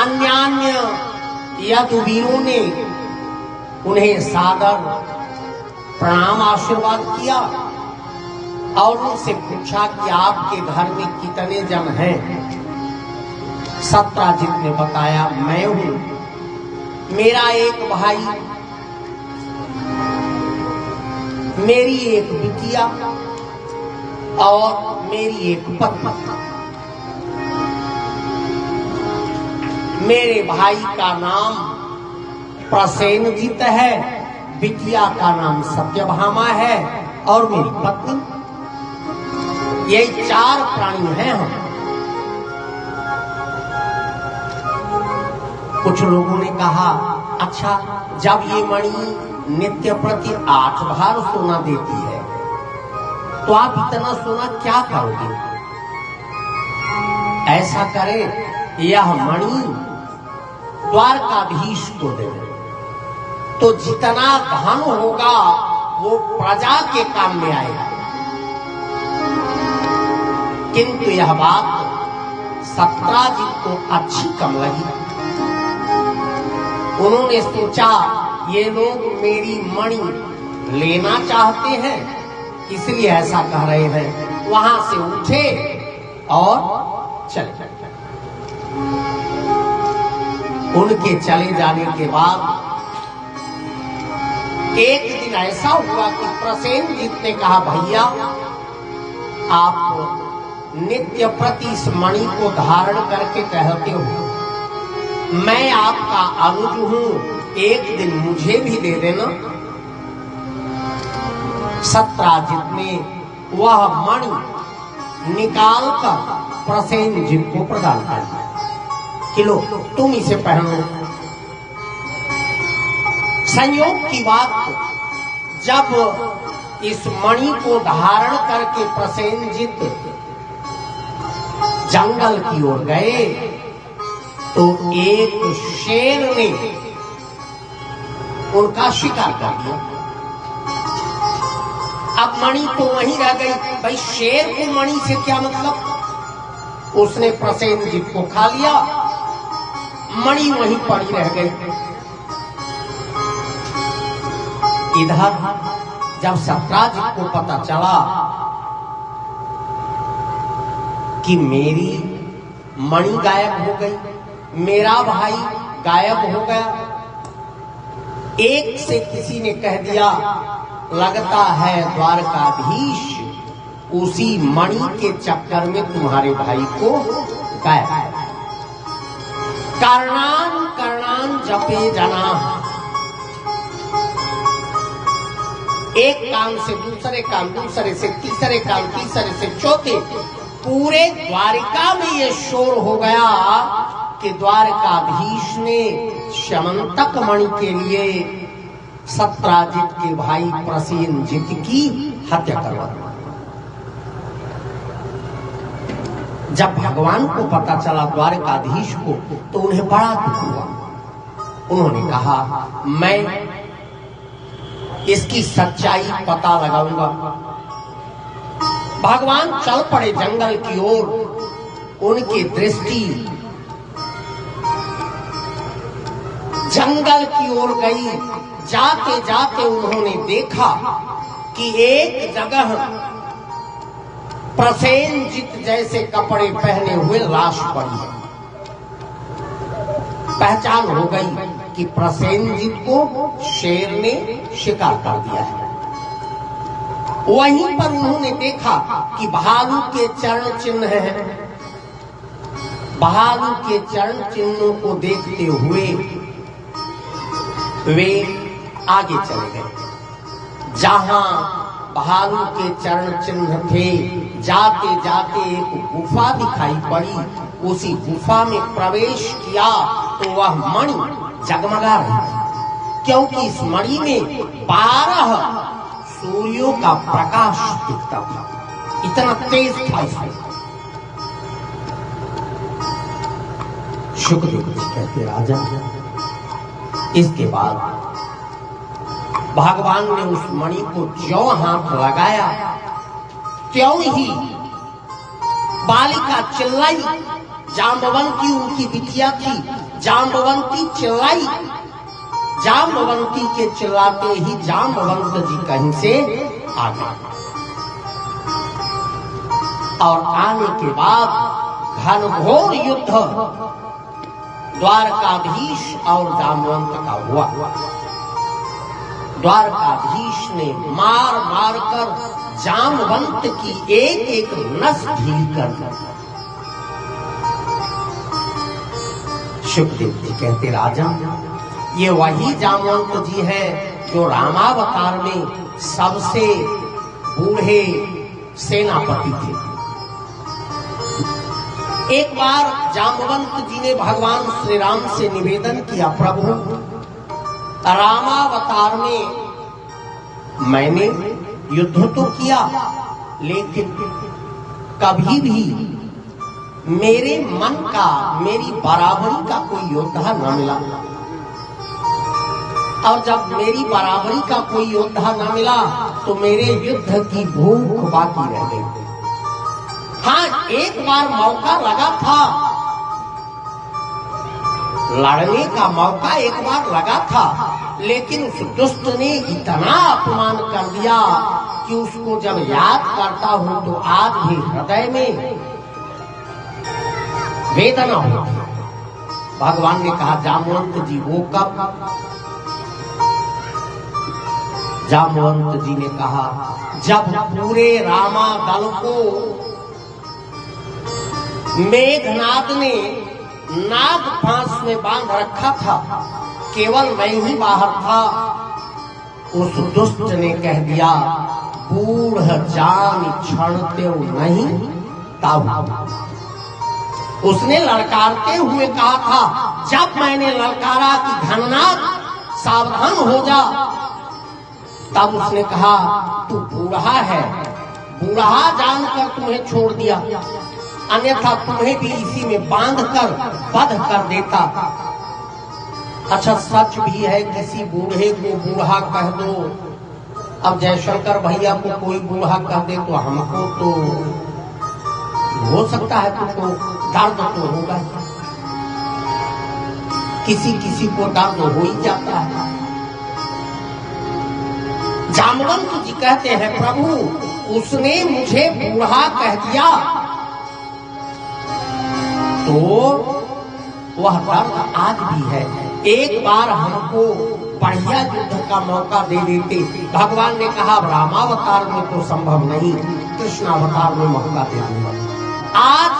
अन्यान्य यदुवीरों ने उन्हें सादर प्रणाम आशीर्वाद किया और उनसे पूछा कि आपके घर में कितने जन हैं। सत्राजित ने बताया, मैं हूं, मेरा एक भाई, मेरी एक बिटिया और मेरी एक पत्नी। मेरे भाई का नाम प्रसेनजित है, बिटिया का नाम सत्यभामा है और मेरी पत्नी। यही 4 प्राणी हैं हम। कुछ लोगों ने कहा, अच्छा जब ये मणि नित्य प्रति 8 भार सोना देती है तो आप इतना सोना क्या करोगे? ऐसा करें, यह मणि द्वारकाधीश को दे, तो जितना धन होगा वो प्रजा के काम में आएगा। किंतु यह बात सत्राजित को अच्छी कम लगी। उन्होंने सोचा, ये लोग मेरी मणि लेना चाहते हैं इसलिए ऐसा कह रहे हैं। वहां से उठे और चले। उनके चले जाने के बाद एक दिन ऐसा हुआ कि प्रसेनजित ने कहा, भैया आप नित्य प्रति इस मणि को धारण करके कहते हो, मैं आपका अनुज हूं, एक दिन मुझे भी दे देना। सत्राजित ने वह मणि निकालकर प्रसेनजित को प्रदान कर दिया कि लो तुम इसे पहनो। संयोग की बात, जब इस मणि को धारण करके प्रसेनजित जंगल की ओर गए तो एक शेर ने उनका शिकार कर दिया। अब मणि तो वहीं रह गई। भाई शेर को मणि से क्या मतलब? उसने प्रसेनजित को खा लिया, मणि वहीं पड़ी रह गई। इधर जब सत्राजित को पता चला कि मेरी मणि गायब हो गई, मेरा भाई गायब हो गया, एक से किसी ने कह दिया, लगता है द्वारकाधीश उसी मणि के चक्कर में तुम्हारे भाई को गायब। कर्णान कर्णान जपे जना, एक कान से दूसरे कान, दूसरे से तीसरे कान, तीसरे से चौथे, पूरे द्वारिका में ये शोर हो गया कि द्वारकाधीश ने श्यमंतक मणि के लिए सत्राजित के भाई प्रसेनजित की हत्या करवा दी। जब भगवान को पता चला द्वारकाधीश को, तो उन्हें बड़ा दुख हुआ। उन्होंने कहा, मैं इसकी सच्चाई पता लगाऊंगा। भगवान चल पड़े जंगल की ओर। उनकी दृष्टि जंगल की ओर गई। जाते जाते उन्होंने देखा कि एक जगह प्रसेनजित जैसे कपड़े पहने हुए लाश पड़ी है। पहचान हो गई कि प्रसेनजित को शेर ने शिकार कर दिया है। वहीं पर उन्होंने देखा कि भालू के चरण चिन्ह हैं। भालू के चरण चिन्हों को देखते हुए वे आगे चले गए। जहां भालू के चरण चिन्ह थे, जाते जाते एक गुफा दिखाई पड़ी। उसी गुफा में प्रवेश किया तो वह मणि जगमगा रही थी, क्योंकि इस मणि में 12 सूर्यों का प्रकाश दिखता था। इतना तेज था इसमें। शुक्र कहते राजा। इसके बाद भगवान ने उस मणि को ज्यों हाथ लगाया, त्यों ही बालिका चिल्लाई। जाम्बवंती उनकी बिटिया थी। जाम्बवंती चिल्लाई। जाम्बवंती के चिल्लाते ही जाम्बवंत जी कहीं से आ गए और आने के बाद घनघोर युद्ध द्वारकाधीश और जाम्बवंत का हुआ। द्वारकाधीश ने मार मार कर जाम्बवंत की एक एक नस ढील कर दी। शुकदेव जी कहते राजन, ये वही जाम्बवंत जी हैं जो रामावतार में सबसे बूढ़े सेनापति थे। एक बार जाम्बवंत जी ने भगवान श्री राम से निवेदन किया, प्रभु रामावतार में मैंने युद्ध तो किया, लेकिन कभी भी मेरे मन का, मेरी बराबरी का कोई योद्धा न मिला। और जब मेरी बराबरी का कोई योद्धा न मिला तो मेरे युद्ध की भूख बाकी रह गई। हाँ, एक बार मौका लगा था, लड़ने का मौका एक बार लगा था, लेकिन उस दुष्ट ने इतना अपमान कर दिया कि उसको जब याद करता हूं तो आज भी हृदय में वेदना होती। भगवान ने कहा, जाम्बवंत जी वो कब? जाम्बवंत जी ने कहा, जब पूरे रामा दल को मेघनाद ने नाग फांस में बांध रखा था, केवल मैं ही बाहर था। उस दुष्ट ने कह दिया, बूढ़ जान छड़ते नहीं ताऊ। उसने ललकारते हुए कहा था, जब मैंने ललकारा कि घननाद सावधान हो जा, तब उसने कहा तू बूढ़ा है, बूढ़ा जानकर तुम्हें छोड़ दिया, अन्यथा तुम्हें भी इसी में बांध कर वध कर देता। अच्छा, सच भी है, किसी बूढ़े को बूढ़ा कह दो। अब जयशंकर भैया को कोई बूढ़ा कह दे तो हमको तो हो सकता है तुमको दर्द तो होगा, किसी किसी को दर्द हो ही जाता है। जाम्बवंत जी कहते हैं, प्रभु उसने मुझे बूढ़ा कह दिया तो वह दर्द आज भी है। एक बार हमको बढ़िया युद्ध का मौका दे देते। भगवान ने कहा, रामावतार में तो संभव नहीं, कृष्णावतार में मौका दे दूंगा। आज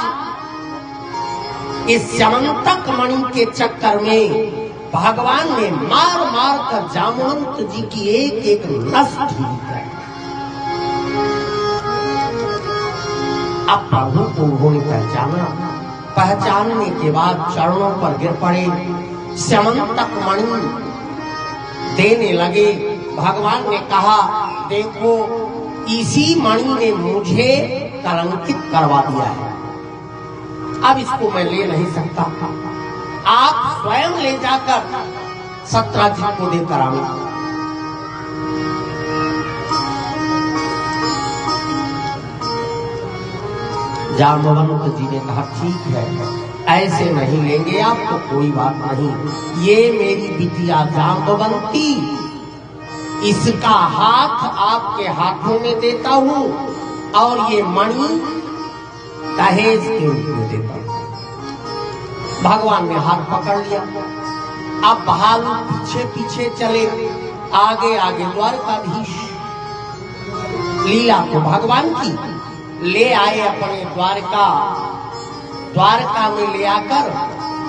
इस स्यमंतक मणि के चक्कर में भगवान ने मार मार कर जाम्बवंत जी की एक एक नस ढील कर। अब प्रभु को उन्होंने पहचाना। पहचानने के बाद चरणों पर गिर पड़े, स्यमंतक मणि देने लगे। भगवान ने कहा, देखो इसी मणि ने मुझे कलंकित करवा दिया है, अब इसको मैं ले नहीं सकता, आप स्वयं ले जाकर सत्राजित को देकर आवे। जाम्बवंत जी ने कहा, ठीक है, ऐसे नहीं लेंगे आप तो कोई बात नहीं, ये मेरी बिटिया जाम्बवंती, इसका हाथ आपके हाथों में देता हूं और ये मणि दहेज के रूप में देता हूं। भगवान ने हाथ पकड़ लिया। अब भालू पीछे पीछे चले, आगे आगे द्वारकाधीश। लीला तो भगवान की, ले आए अपने द्वारका में ले आकर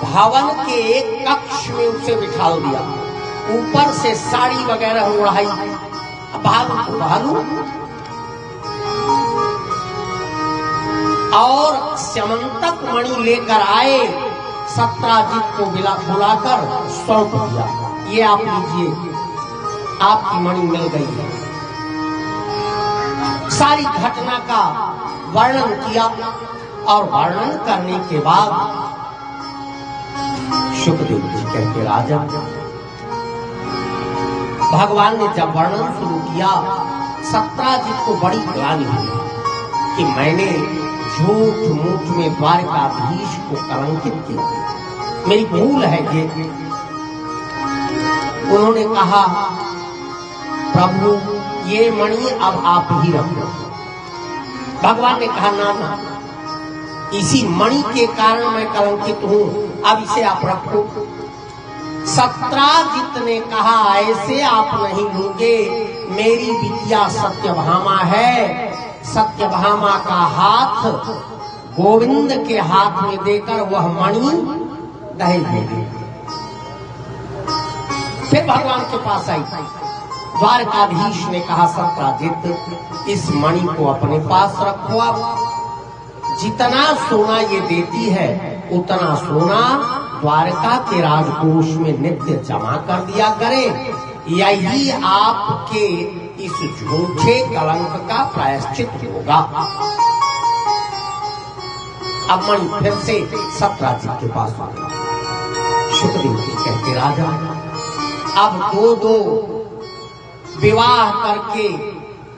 भवन के एक कक्ष में उसे बिठा दिया। ऊपर से साड़ी वगैरह ओढ़ाई। भालू और स्यमंतक मणि लेकर आए, सत्राजित को बुलाकर सौंप दिया, ये आप लीजिए, आपकी मणि मिल गई है। सारी घटना का वर्णन किया और वर्णन करने के बाद शुकदेव जी कहते, राजा भगवान ने जब वर्णन शुरू किया, सत्राजित को बड़ी ग्लानि हुई कि मैंने झूठ मूठ में द्वारकाधीश को कलंकित किया। मेरी भूल है ये। उन्होंने कहा प्रभु ये मणि अब आप ही रखो। भगवान ने कहा ना ना, इसी मणि के कारण मैं कलंकित हूं, अब इसे आप रखो। सत्राजित ने कहा ऐसे आप नहीं लूंगे, मेरी बिटिया सत्यभामा है, सत्यभामा का हाथ गोविंद के हाथ में देकर वह मणि दहेज देंगे। फिर भगवान के पास आई। द्वारकाधीश ने कहा सत्राजित इस मणि को अपने पास रखो, आप जितना सोना ये देती है उतना सोना द्वारका के राजकोष में नित्य जमा कर दिया करें, यही आपके इस झूठे कलंक का प्रायश्चित होगा। अब मणि फिर से सत्राजित के पास आ गया। शुकदेव जी कहते राजा अब दो विवाह करके,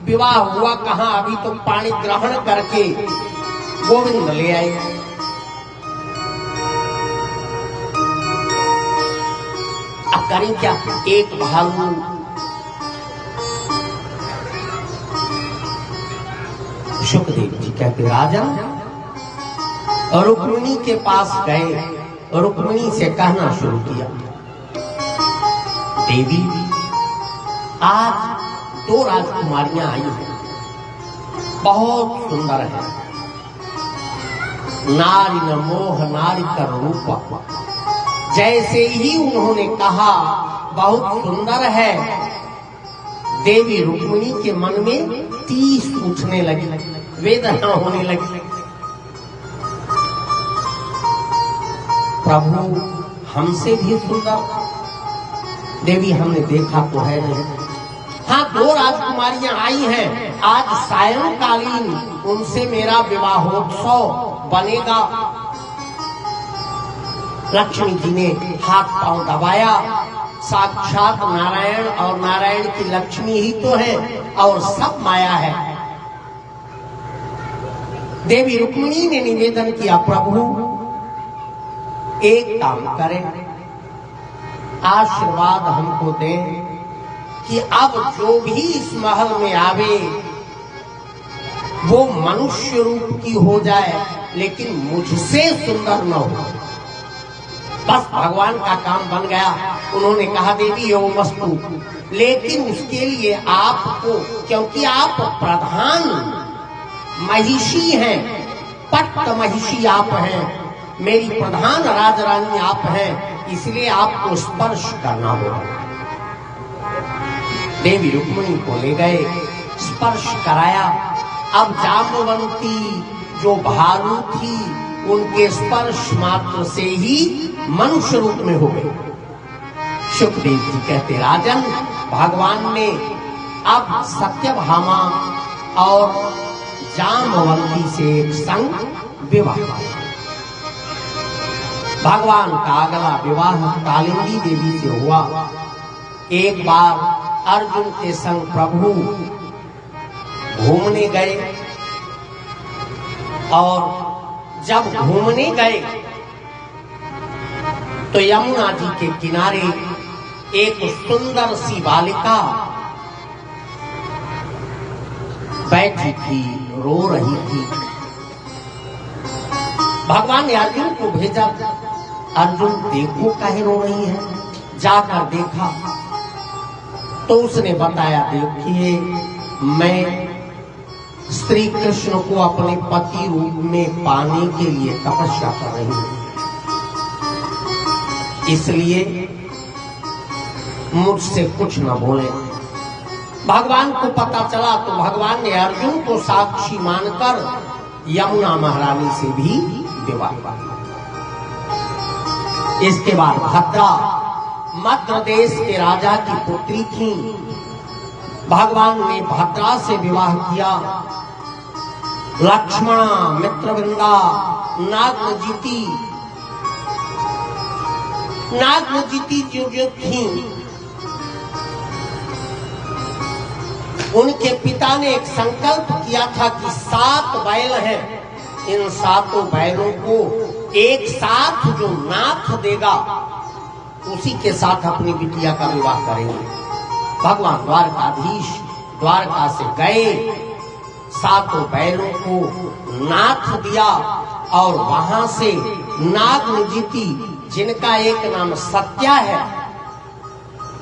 विवाह हुआ कहाँ, अभी तो पानी ग्रहण करके गोविंद ले आए। अब करें क्या, एक भालू शुकदेव जी कहते राजा रुक्मिणी के पास गए, रुक्मिणी से कहना शुरू किया देवी आज 2 राजकुमारियां आई हैं, बहुत सुंदर है, नारी न मोह नारी का रूप। जैसे ही उन्होंने कहा बहुत सुंदर है, देवी रुक्मिणी के मन में तीस उठने लगी, वेदना होने लगी। प्रभु हमसे भी सुंदर देवी हमने देखा तो है नहीं। हाँ 2 राजकुमारियां आई हैं, आज सायंकालीन उनसे मेरा विवाहोत्सव बनेगा। लक्ष्मी जी ने हाथ पांव दबाया, साक्षात नारायण और नारायण की लक्ष्मी ही तो है और सब माया है। देवी रुक्मिणी ने निवेदन किया प्रभु एक काम करें, आशीर्वाद हमको दें कि अब जो भी इस महल में आवे वो मनुष्य रूप की हो जाए, लेकिन मुझसे सुंदर न हो। बस भगवान का काम बन गया। उन्होंने कहा देवी ये वस्तु, लेकिन उसके लिए आपको, क्योंकि आप प्रधान महिषी हैं, पट्ट महिषी आप हैं, मेरी प्रधान राजरानी आप हैं, इसलिए आपको स्पर्श करना होगा। देवी रुक्मिणी को ले गए, स्पर्श कराया। अब जाम्बवंती जो भालू थी उनके स्पर्श मात्र से ही मनुष्य रूप में हो गए। शुकदेव जी कहते राजन भगवान ने अब सत्यभामा और जाम्बवंती से एक संग विवाह किया। भगवान का अगला विवाह कालिंदी देवी से हुआ। एक बार अर्जुन के संग प्रभु घूमने गए और जब घूमने गए तो यमुना जी के किनारे एक सुंदर सी बालिका बैठी थी, रो रही थी। भगवान ने अर्जुन को भेजा, अर्जुन देखो काहे रो रही है। जाकर देखा तो उसने बताया देखिए मैं श्री कृष्ण को अपने पति रूप में पाने के लिए तपस्या कर रही हूं, इसलिए मुझसे कुछ न बोले। भगवान को पता चला तो भगवान ने अर्जुन को साक्षी मानकर यमुना महारानी से भी विवाह किया। इसके बाद भद्रा मध्य देश के राजा की पुत्री थी। भगवान ने भद्रा से विवाह किया। लक्ष्मण मित्रवृंदा नागनजीती जो थी, उनके पिता ने एक संकल्प किया था कि 7 बैल हैं, इन सातों बैलों को एक साथ जो नाथ देगा उसी के साथ अपनी बिटिया का विवाह करेंगे। भगवान द्वारकाधीश द्वारका से गए, सातों बैलों को नाथ दिया और वहां से नागनिजिति जिनका एक नाम सत्या है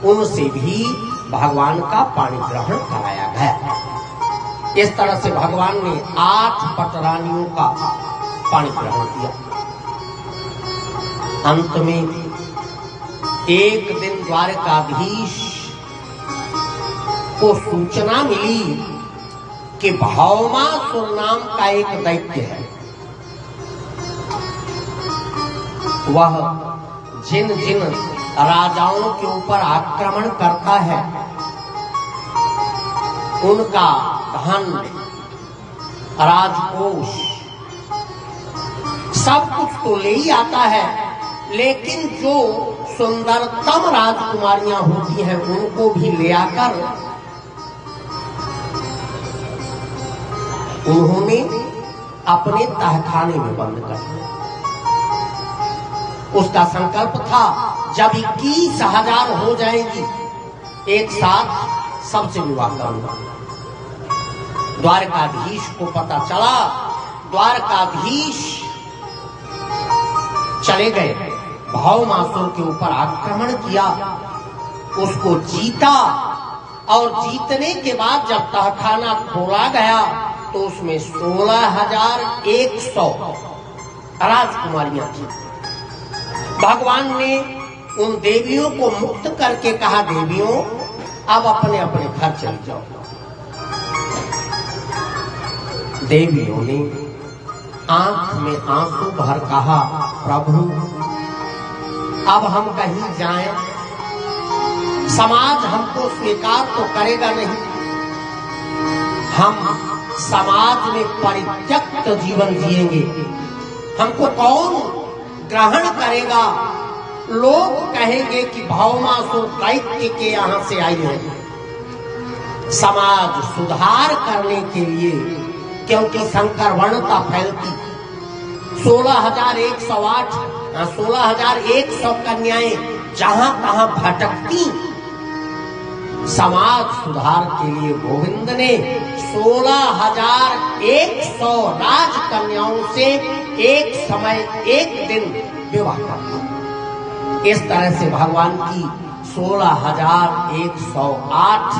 उनसे भी भगवान का पाणी ग्रहण कराया गया। इस तरह से भगवान ने 8 पटरानियों का पाणी ग्रहण किया। अंत में एक दिन द्वारकाधीश को सूचना मिली कि भौमासुर नाम का एक दैत्य है, वह जिन जिन राजाओं के ऊपर आक्रमण करता है उनका धन, राजकोष सब कुछ तो ले ही आता है, लेकिन जो सुंदरतम राजकुमारियां होती हैं उनको भी ले आकर उन्होंने अपने तहखाने में बंद कर दिया। उसका संकल्प था जब 21,000 हो जाएंगी एक साथ सबसे विवाह करूंगा। द्वारकाधीश को पता चला, द्वारकाधीश चले गए, भौमासुर के ऊपर आक्रमण किया, उसको जीता और जीतने के बाद जब तहखाना खोला गया तो उसमें 16,100 राजकुमारियां थी। भगवान ने उन देवियों को मुक्त करके कहा, देवियों अब अपने अपने घर चली जाओ। देवियों ने आंख में आंसू भर कहा, प्रभु अब हम कहीं जाएं, समाज हमको स्वीकार तो करेगा नहीं, हम समाज में परित्यक्त जीवन जिएंगे, हमको कौन ग्रहण करेगा? लोग कहेंगे कि भौमासुर दैत्य के यहां से आई है। समाज सुधार करने के लिए, क्योंकि संकरवणता फैलती, 16,108 16,100 कन्याएं जहां तहां भटकती, समाज सुधार के लिए गोविंद ने 16,100 राजकन्याओं से एक समय एक दिन विवाह कर दिया। इस तरह से भगवान की 16,108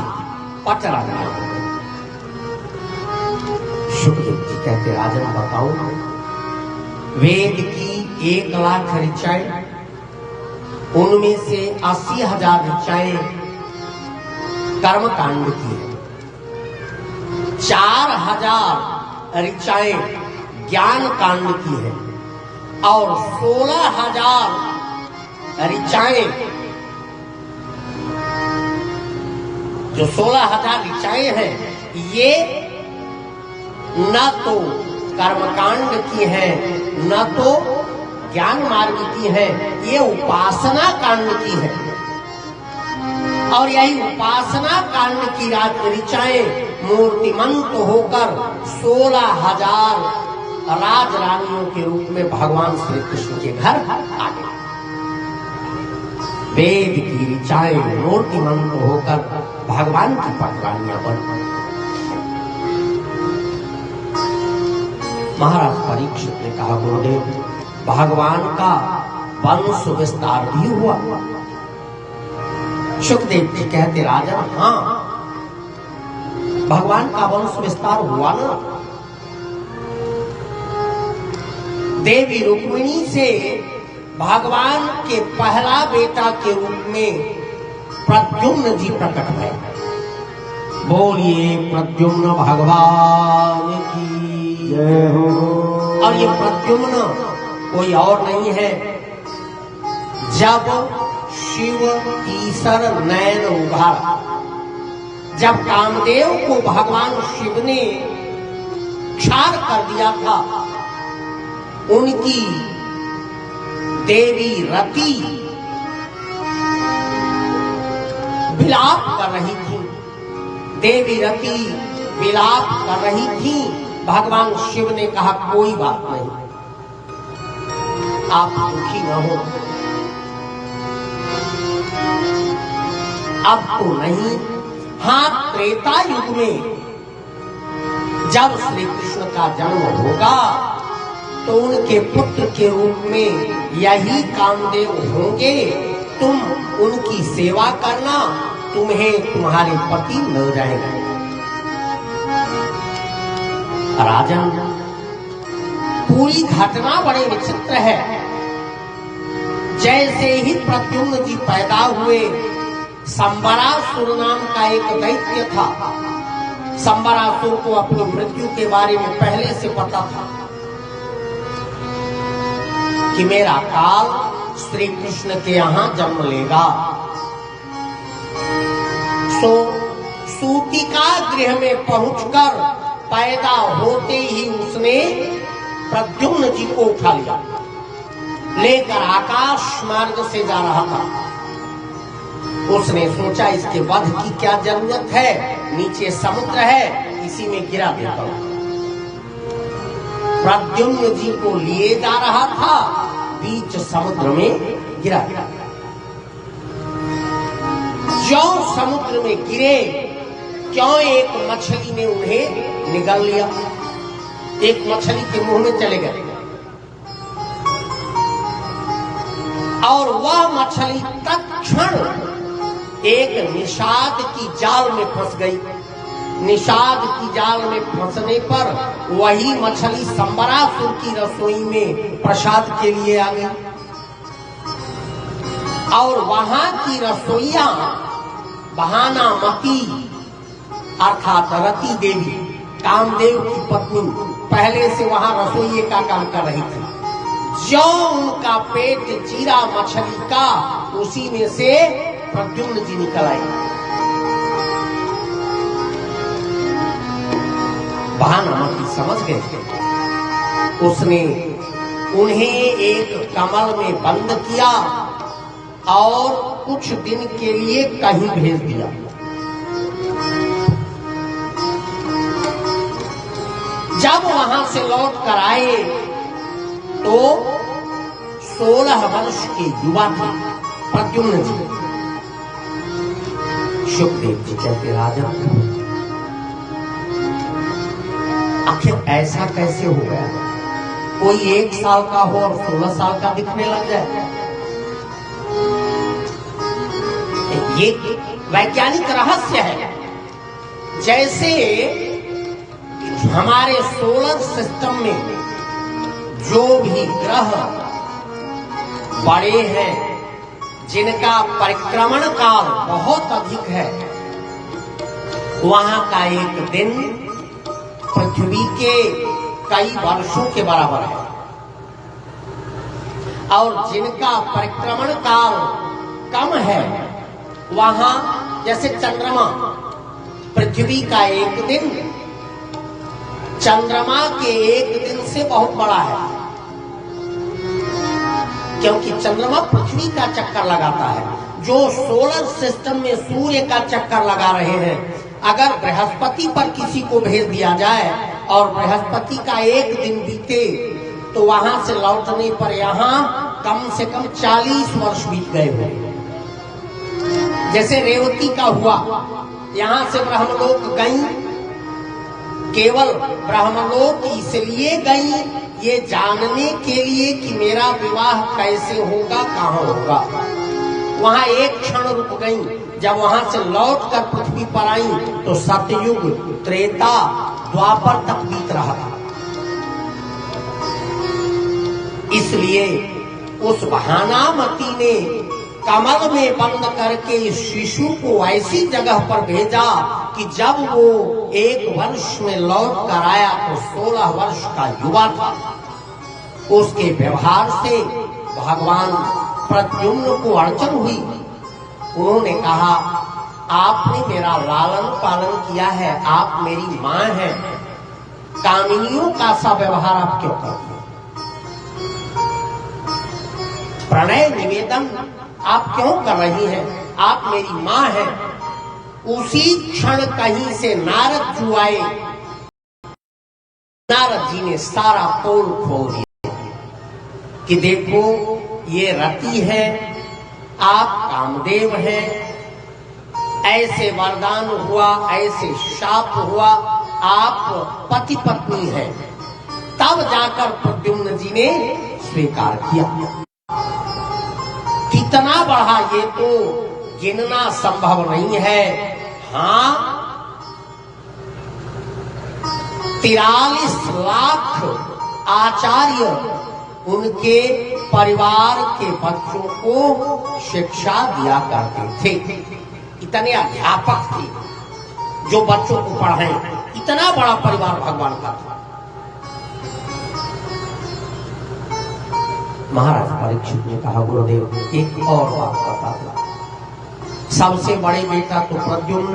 पटरानियां हो गई। शुकदेव जी कहते, राजन बताओ, वेद की 1,00,000 ऋचाएं, उनमें से 80,000 ऋचाएं कर्मकांड की है, 4,000 ऋचाएं ज्ञान कांड की है और 16,000 ऋचाएं, जो 16,000 ऋचाएं हैं ये न तो कर्मकांड की है न तो ज्ञान मार्ग की है, ये उपासना कांड की है। और यही उपासना कांड की ऋचाएं मूर्तिमंत होकर 16,000 राजरानियों के रूप में भगवान श्री कृष्ण के घर आ गए। वेद की ऋचाएं मूर्तिमंत होकर भगवान की पटरानियां बन गई। महाराज परीक्षित ने कहा, गुरुदेव भगवान का वंश विस्तार भी हुआ? शुकदेव जी कहते, राजा हाँ, भगवान का वंश विस्तार हुआ ना। देवी रुक्मिणी से भगवान के पहला बेटा के रूप में प्रद्युम्न जी प्रकट भए। बोलिए प्रद्युम्न भगवान की जय हो। और ये प्रद्युम्न कोई और नहीं है, जब शिव ईश्वर नयन उभारा, जब कामदेव को भगवान शिव ने क्षार कर दिया था, उनकी देवी रति विलाप कर रही थी, देवी रति विलाप कर रही थी। भगवान शिव ने कहा कोई बात नहीं, आप दुखी न हो, अब तो नहीं। हाँ, त्रेता युग में जब श्री कृष्ण का जन्म होगा तो उनके पुत्र के रूप में यही कामदेव होंगे। तुम उनकी सेवा करना, तुम्हें तुम्हारे पति मिल जाएंगे। राजन, पूरी घटना बड़ी विचित्र है। जैसे ही प्रद्युम्न जी पैदा हुए, संबरासुर नाम का एक दैत्य था। संबरासुर को अपनी मृत्यु के बारे में पहले से पता था कि मेरा काल श्री कृष्ण के यहां जन्म लेगा। सो सूतिका गृह में पहुंचकर पैदा होते ही उसने प्रद्युम्न जी को उठा लिया, लेकर आकाश मार्ग से जा रहा था। उसने सोचा इसके वध की क्या जरूरत है, नीचे समुद्र है, इसी में गिरा देता हूं। प्रद्युम्न जी को लिए जा रहा था, बीच समुद्र में गिरा। ज्यों समुद्र में गिरे, क्यों एक मछली ने उन्हें निगल लिया, एक मछली के मुंह में चले गए और वह मछली तत्क्षण एक निषाद की जाल में फंस गई। निषाद की जाल में फंसने पर वही मछली संबरासुर की रसोई में प्रसाद के लिए आ गई और वहां की रसोईया बहानामती अर्थात रति देवी, कामदेव की पत्नी, पहले से वहां रसोइये का काम कर रही थी। जो उनका पेट चीरा मछली का, उसी में से प्रद्युम्न जी निकल आए। बहानामती समझ गए। उसने उन्हें एक कमल में बंद किया और कुछ दिन के लिए कहीं भेज दिया। जब वहां से लौट कर आए तो 16 वर्ष के युवा थे प्रद्युम्न जी। सुखदेव जी कहते, राजन आखिर ऐसा कैसे हो गया, कोई 1 साल का हो और 16 साल का दिखने लग जाए। ये वैज्ञानिक रहस्य है। जैसे हमारे सोलर सिस्टम में जो भी ग्रह बड़े हैं, जिनका परिक्रमण काल बहुत अधिक है, वहां का एक दिन पृथ्वी के कई वर्षों के बराबर है और जिनका परिक्रमण काल कम है, वहां जैसे चंद्रमा, पृथ्वी का एक दिन चंद्रमा के एक दिन से बहुत बड़ा है, क्योंकि चंद्रमा पृथ्वी का चक्कर लगाता है। जो सोलर सिस्टम में सूर्य का चक्कर लगा रहे हैं, अगर बृहस्पति पर किसी को भेज दिया जाए और बृहस्पति का एक दिन बीते तो वहां से लौटने पर यहाँ कम से कम 40 वर्ष बीत गए होंगे। जैसे रेवती का हुआ, यहाँ से ब्रह्मलोक गई, केवल ब्रह्मलोक इसलिए गई ये जानने के लिए कि मेरा विवाह कैसे होगा, कहाँ होगा। वहां एक क्षण रुक गई। जब वहां से लौटकर पृथ्वी पर आई तो सतयुग, त्रेता, द्वापर तक बीत रहा था। इसलिए उस बहानामती ने कमल में बंद करके इस शिशु को ऐसी जगह पर भेजा कि जब वो 1 वर्ष में लौट कर आया तो 16 वर्ष का युवा था। उसके व्यवहार से भगवान प्रद्युम्न को अड़चन हुई। उन्होंने कहा, आपने मेरा लालन पालन किया है, आप मेरी मां हैं, कामिनियों का सा व्यवहार आप क्यों करते? प्रणय निवेदन आप क्यों कर रही हैं? आप मेरी मां हैं। उसी क्षण कहीं से नारद जी आए नारद जी ने सारा पोल खोल दिया कि देखो ये रति है, आप कामदेव हैं, ऐसे वरदान हुआ, ऐसे शाप हुआ, आप पति पत्नी हैं। तब जाकर प्रद्युम्न जी ने स्वीकार किया। कितना बढ़ा ये तो गिनना संभव नहीं है। हाँ, 43 लाख आचार्य उनके परिवार के बच्चों को शिक्षा दिया करते थे। इतने अध्यापक थे जो बच्चों को पढ़ाएं। इतना बड़ा परिवार भगवान का था। महाराज परीक्षित ने कहा, गुरुदेव एक और बात बता दो। सबसे बड़े बेटा तो प्रद्युम्न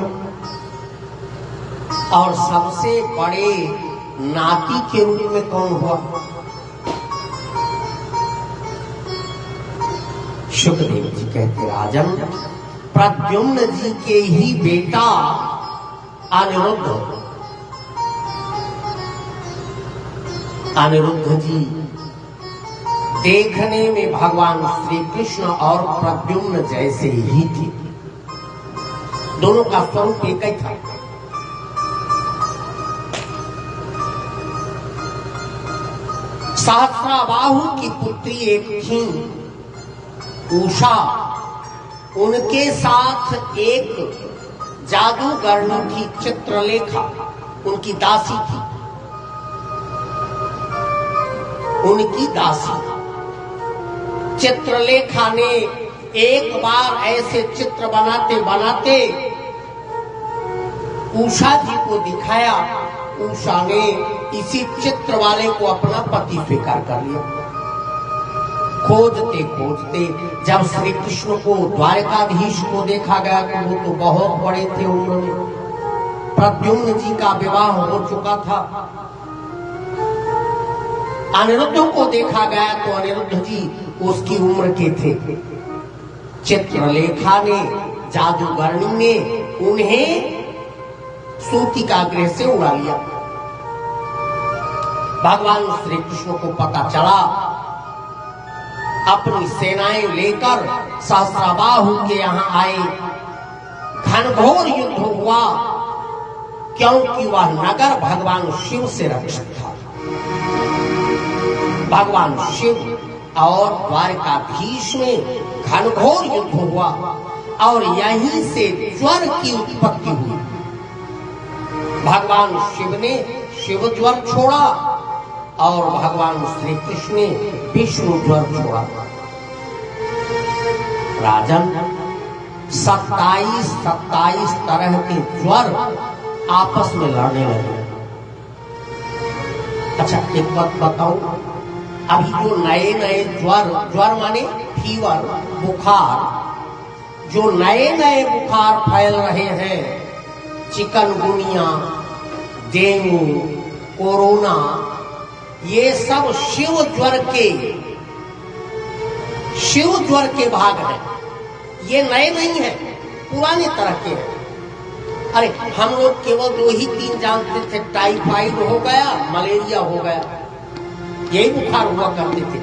और सबसे बड़े नाती के रूप में कौन हुआ? शुकदेव जी कहते, राजन प्रद्युम्न जी के ही बेटा अनिरुद्ध। अनिरुद्ध जी देखने में भगवान श्री कृष्ण और प्रद्युम्न जैसे ही थे। दोनों का स्वरूप एक ही था। सहस्राबाहु की पुत्री एक थी उषा, उनके साथ एक जादूगरनी थी चित्रलेखा, उनकी दासी थी। उनकी दासी चित्रलेखा ने एक बार ऐसे चित्र बनाते बनाते उषा जी को दिखाया। उषा ने इसी चित्र वाले को अपना पति स्वीकार कर लिया। खोजते खोजते जब श्री कृष्ण को, द्वारकाधीश को देखा गया तो वो तो बहुत बड़े थे उम्र में। प्रद्युम्न जी का विवाह हो चुका था। अनिरुद्ध को देखा गया तो अनिरुद्ध जी उसकी उम्र के थे। चित्रलेखा ने, जादूगरनी ने उन्हें सूतिका गृह से उड़ा लिया। भगवान श्री कृष्ण को पता चला, अपनी सेनाएं लेकर सहस्राबाहु के यहां आए। घनघोर युद्ध हुआ, क्योंकि वह नगर भगवान शिव से रक्षित था। भगवान शिव और द्वारकाधीश में घनघोर युद्ध हुआ और यहीं से ज्वर की उत्पत्ति हुई। भगवान शिव ने शिव ज्वर छोड़ा और भगवान श्री कृष्ण ने विष्णु ज्वर छोड़ा। राजन 27 तरह के ज्वर आपस में लड़ने लगे। अच्छा एक बात बताओ, अभी जो नए नए ज्वर माने फीवर, बुखार, जो नए नए बुखार फैल रहे हैं, चिकनगुनिया, डेंगू, कोरोना, ये सब शिव ज्वर के भाग हैं। ये नए नहीं है, पुराने तरह के हैं। अरे हम लोग केवल 2 ही 3 जानते थे, टाइफाइड हो गया, मलेरिया हो गया, यही बुखार हुआ करते थे।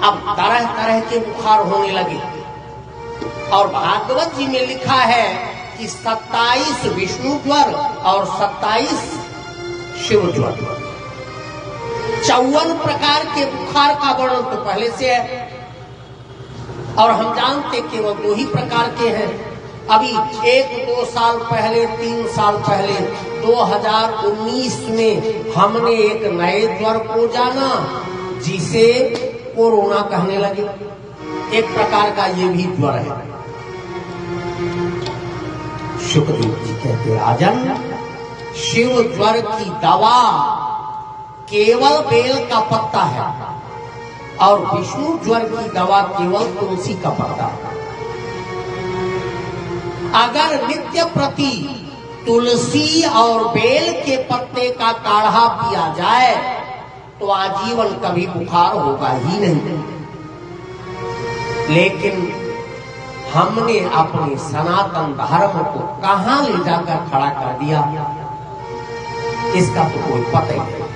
अब तरह तरह के बुखार होने लगे। और भागवत जी में लिखा है कि 27 विष्णु ज्वर और 27 शिव ज्वर। 54 प्रकार के बुखार का वर्णन तो पहले से है और हम जानते केवल 2 ही प्रकार के हैं। अभी 1-2 साल पहले, 3 साल पहले 2019 में हमने एक नए ज्वर को जाना जिसे कोरोना कहने लगे। एक प्रकार का ये भी ज्वर है। शुकदेव जी कहते, राजन शिव ज्वर की दवा केवल बेल का पत्ता है और विष्णु ज्वर की दवा केवल तुलसी का पत्ता। अगर नित्य प्रति तुलसी और बेल के पत्ते का काढ़ा पिया जाए तो आजीवन कभी बुखार होगा ही नहीं। लेकिन हमने अपने सनातन धर्म को कहां ले जाकर खड़ा कर दिया, इसका तो कोई पता ही नहीं।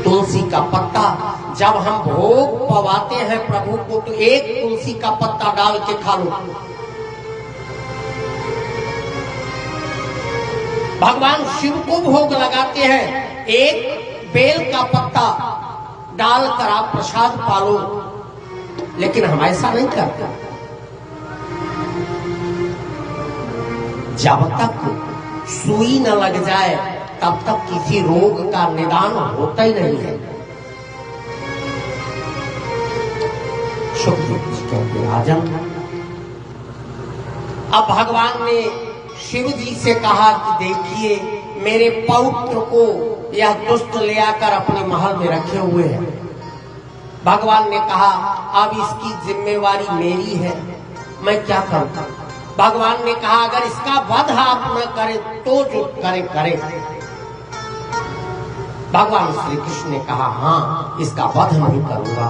तुलसी का पत्ता, जब हम भोग पवाते हैं प्रभु को तो एक तुलसी का पत्ता डाल के खा लो। भगवान शिव को भोग लगाते हैं, एक बेल का पत्ता डालकर आप प्रसाद पालो, लेकिन हम ऐसा नहीं करते। जब तक सुई न लग जाए तब तक किसी रोग का निदान होता ही नहीं है। सुखदेव जी कहते राजन, अब भगवान ने शिव जी से कहा कि देखिए मेरे पौत्र को यह दुष्ट ले आकर अपने महल में रखे हुए हैं। भगवान ने कहा अब इसकी जिम्मेवारी मेरी है, मैं क्या करूं। भगवान ने कहा अगर इसका वध आप न करें तो जो करे करे। भगवान श्री कृष्ण ने कहा हाँ इसका वध नहीं करूंगा।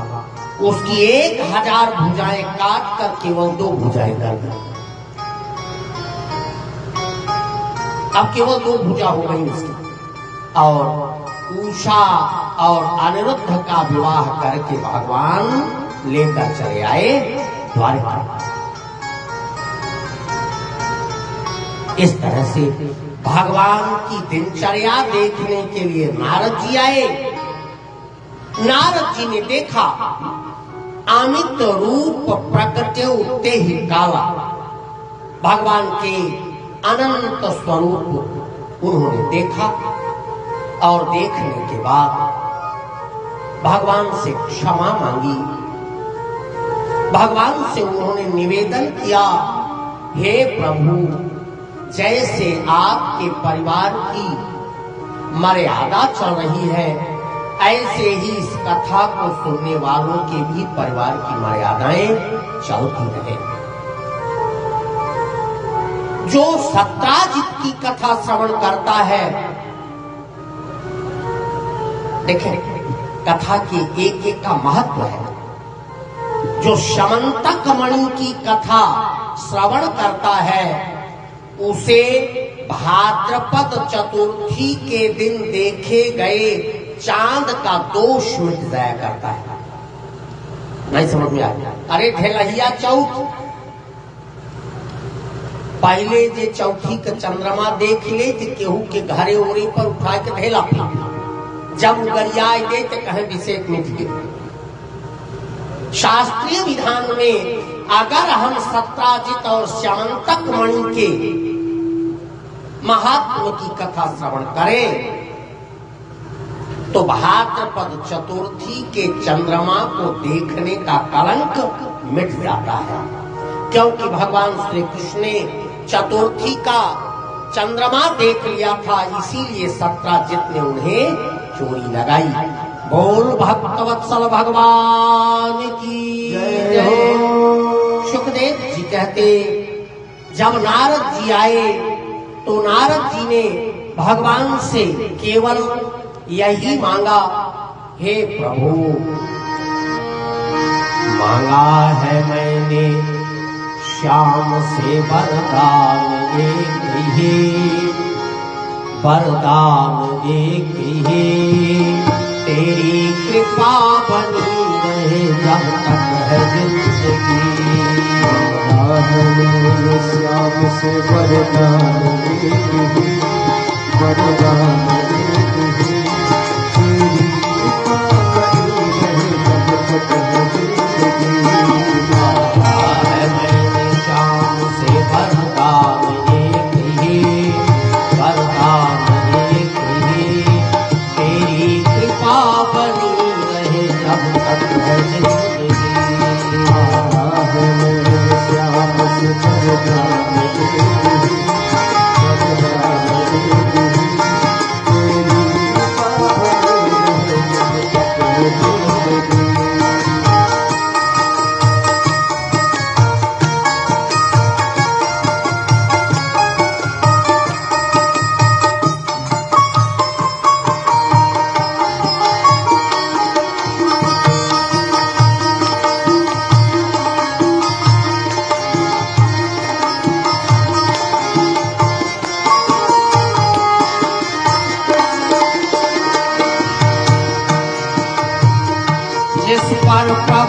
उसकी 1000 भुजाएं काट कर केवल 2 भुजाएं कर दी। अब केवल 2 भुजा हो गई उसकी, और उषा और अनिरुद्ध का विवाह करके भगवान लेकर चले आए द्वारका। इस तरह से भगवान की दिनचर्या देखने के लिए नारद जी आए। नारद जी ने देखा अमित रूप प्रकटे उठते ही काला। भगवान के अनंत स्वरूप उन्होंने देखा और देखने के बाद भगवान से क्षमा मांगी। भगवान से उन्होंने निवेदन किया, हे प्रभु जैसे आपके परिवार की मर्यादा चल रही है ऐसे ही इस कथा को सुनने वालों के भी परिवार की मर्यादाएं चलती रहे। जो सत्राजित की कथा श्रवण करता है, देखें कथा के एक एक का महत्व है। जो समंतक मणि की कथा श्रवण करता है उसे भाद्रपद चतुर्थी के दिन देखे गए चांद का दोष मिट जाया करता है। नहीं समझ में आया? अरे ढेलहिया चौथ, पहले जे चौथी का चंद्रमा देख ले तो केहू के घरे ओरे पर उठा के ढेला फेंक, जब उगरिया दे तो कहे विषेक मिट गए। शास्त्रीय विधान में अगर हम सत्राजित और श्यामंतक मणि के महात्मा की कथा श्रवण करें तो भाद्रपद चतुर्थी के चंद्रमा को देखने का कलंक मिट जाता है, क्योंकि भगवान श्री कृष्ण ने चतुर्थी का चंद्रमा देख लिया था, इसीलिए सत्राजित ने उन्हें चोरी लगाई। बोल भक्तवत्सल भगवान की जय। सुखदेव जी कहते जब नारद जी आए तो नारद जी ने भगवान से केवल यही मांगा, हे प्रभु मांगा है मैंने श्याम से वरदान एक ही, वरदान एक ही, तेरी कृपा बनी रहे जब तक है जिंदगी। श्याम से वरदान एक ही, वरदान एक ही, तेरी कृपा बनी रहे जब तक है जिंदगी। है मैंने श्याम से वरदान एक ही, वरदान एक ही, तेरी कृपा बनी रहे जब तक है जिंदगी।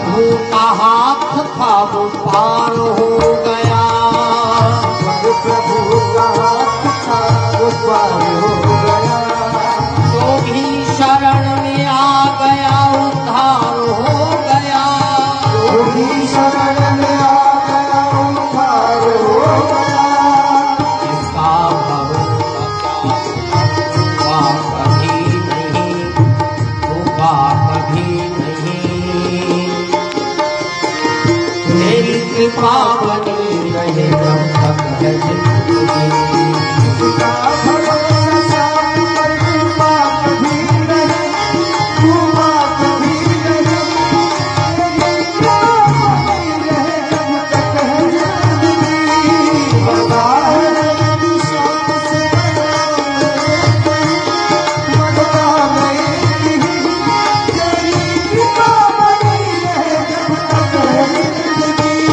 प्रभु का हाथ था वो पार हो गया। प्रभु का हाथ था वो पार हो गया। जो भी शरण में आ गया उद्धार हो गया। जो भी शरण में आ गया उद्धार हो गया। इसका भरोसा कभी नहीं, होगा कभी नहीं। तेरी कृपा बनी रहे जब तक है जिंदगी। इसका भरोसा श्याम पर कृपा कभी नहीं, कृपा कभी नहीं। तेरी कृपा बनी रहे जब तक है जिंदगी। बता है श्याम से मरता नहीं। तेरी कृपा बनी रहे जब तक है जिंदगी।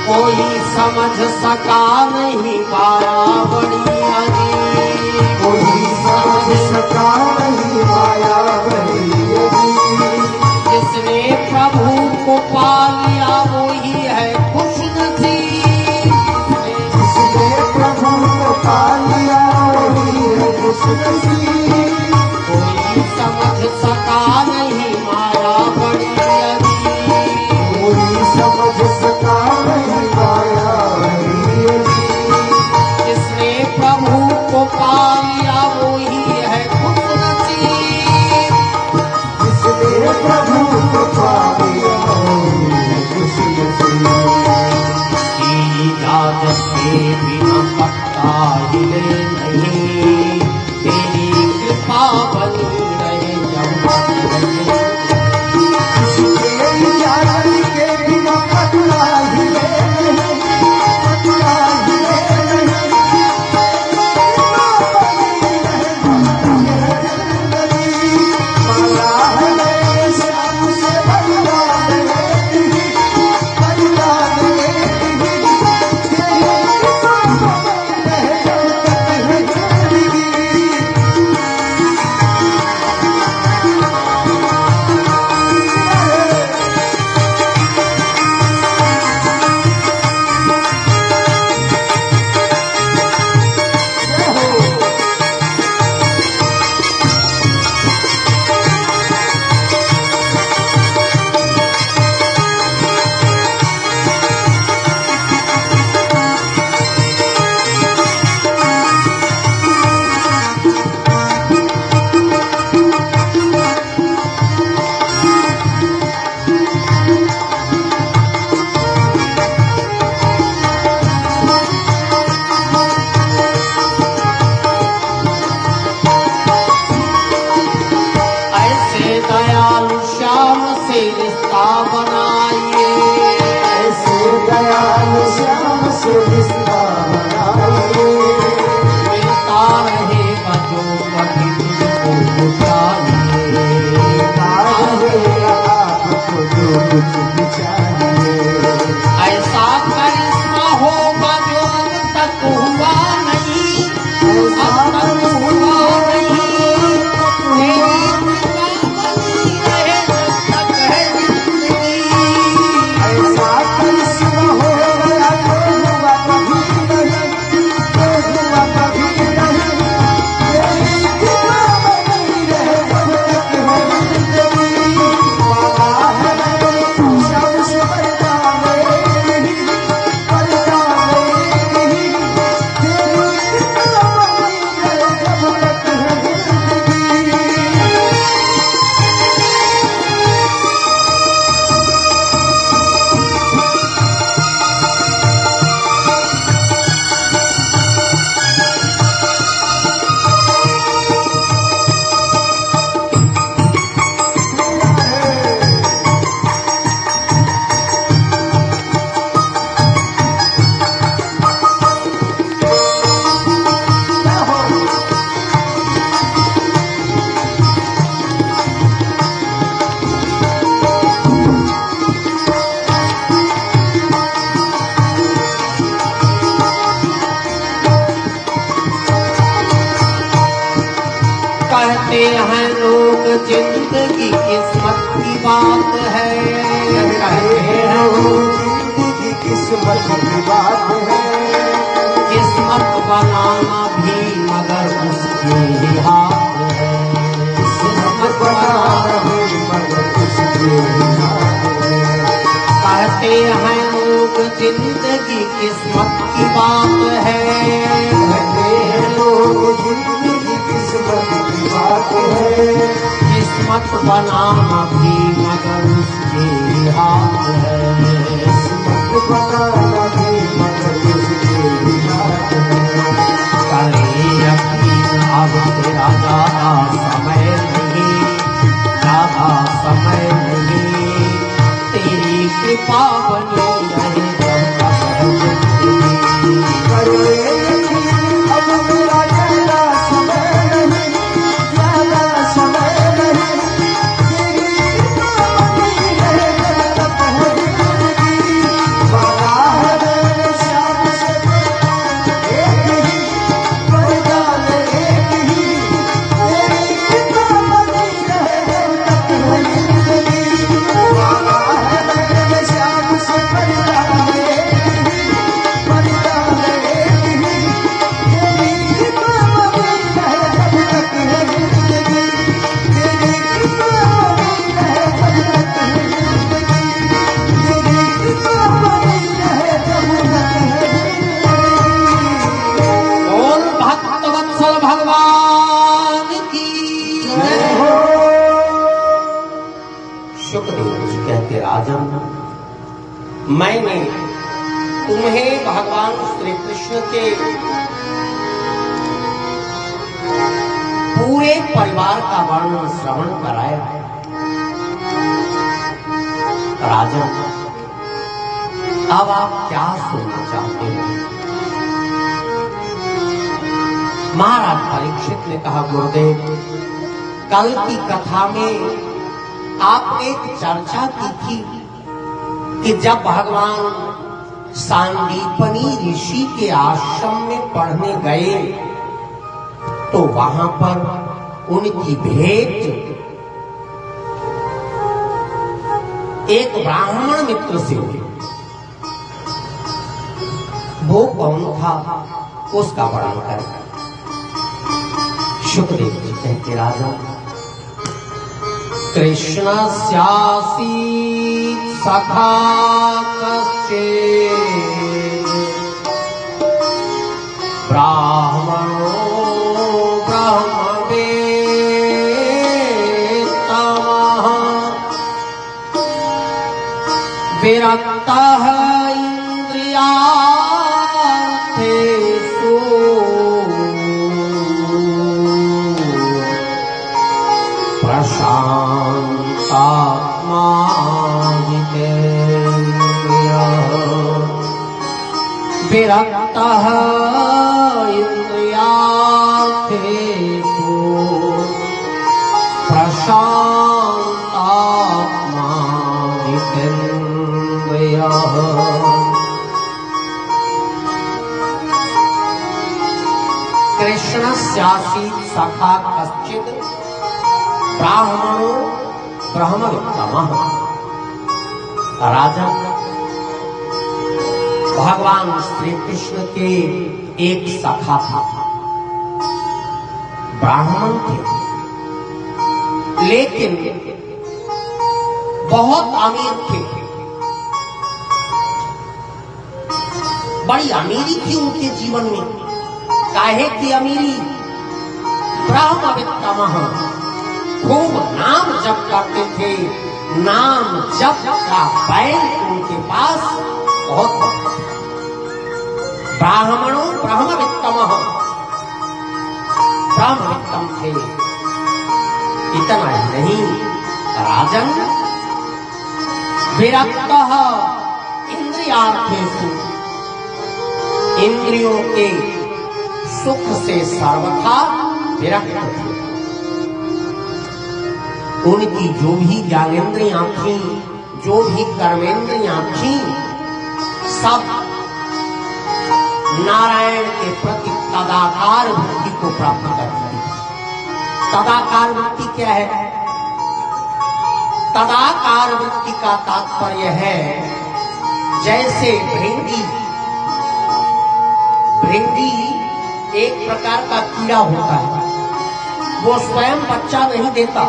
कोई समझ सका नहीं माया बड़ी अजीब। कोई समझ सका नहीं माया बड़ी अजीब। जिसने प्रभु को पा लिया वही है खुशनसीब। जिसने प्रभु को पा लिया वही है खुशनसीब। कोई समझ सका नहीं माया बड़ी अजीब। कोई समझ सका नहीं माया बड़ी अजीब। जिसने प्रभु को पा लिया वही है खुशनसीब। जिसने प्रभु को पा लिया वही है खुशनसीब। की इजाजत के बिना पत्ता हिले नहीं। तेरी कृपा बनी रहे जब तक है जिंदगी। जिसके इजाजत के बिना पत्ता हिले नहीं, पत्ता हिले नहीं। माला है मेरे श्याम से बलिदान लेती, बलिदान लेती। तेरी कृपा बनी रहे जब तक है जिंदगी। कहते हैं लोग जिंदगी किस्मत की बात है, कहते हैं जिंदगी किस्मत की बात है, किस्मत बनाना भी मगर उसके ही हाथ है, किस्मत बनाना भी मगर उसके ही हाथ है। कहते हैं लोग जिंदगी किस्मत की बात है, कहते हैं लोग जिंदगी किस्मत की बात है, किस्मत बनाना भी मगर उसके ही हाथ है, किस्मत बनाना भी मगर उसके ही हाथ है। करे यकीन अब तेरा ज्यादा समय नहीं, ज्यादा समय नहीं, तेरी कृपा बनी रहे जब तक है जिंदगी। करे यकीन अब मेरा ज्यादा समय नहीं, ज्यादा समय नहीं, तेरी कृपा बनी रहे जब तक है जिंदगी। वादा है मेरे श्याम से एक ही, वरदान एक ही, तेरी कृपा बनी रहे जब तक है जिंदगी। वादा है मेरे श्याम से वरदान एक ही, वरदान एक ही, तेरी कृपा बनी रहे जब तक है जिंदगी। तेरी कृपा बनी रहे जब तक है जिंदगी। तेरी कृपा बनी रहे जब तक है जिंदगी। बोल भक्त वत्सल भगवान की जय हो। शुक्रदेव जी कहते राजन, मैंने तुम्हें भगवान श्री कृष्ण के पूरे परिवार का वर्णन श्रवण कराया। राजन, अब आप क्या सुनना चाहते हो? महाराज परीक्षित ने कहा, गुरुदेव, कल की कथा में आपने एक चर्चा की थी कि जब भगवान सांदीपनी ऋषि के आश्रम में पढ़ने गए तो वहां पर उनकी भेंट एक ब्राह्मण मित्र से हुई। वो कौन था उसका वर्णन करें। शुक्रदेव जी कहते राजा, कृष्णस्यासीत् सखा कश्चित् ब्राह्मणो ब्रह्मवेत्तमः विरक्तः इन्द्रियार्थेषु प्रशान्तात्मा जितेन्द्रियः विरक्तः इन्द्रियार्थेषु प्रशान्तात्मा जितेन्द्रियः। कृष्णस्यासीत् सखा कश्चित् ब्राह्मणो ब्रह्मवित्तमः। राजा, भगवान श्री कृष्ण के एक सखा था, ब्राह्मण थे, लेकिन बहुत अमीर थे। बड़ी अमीरी थी उनके जीवन में। काहे की अमीरी? ब्रह्मवित्तमः, खूब नाम जप करते थे। नाम जप का बैंक उनके पास बहुत। ब्राह्मणों ब्रह्मवित्तमः, ब्रह्मवित्तम थे। इतना ही नहीं, राजन, विरक्तः इंद्रियार्थेषु, इंद्रियों के सुख से सर्वथा विरक्त थे। उनकी जो भी ज्ञानेन्द्रियां थी, जो भी कर्मेंद्रियां थी, सब नारायण के प्रति तदाकार भक्ति को प्राप्त करती थी। तदाकार वृत्ति क्या है? तदाकार वृत्ति का तात्पर्य है जैसे भृंगी एक प्रकार का कीड़ा होता है, वो स्वयं बच्चा नहीं देता।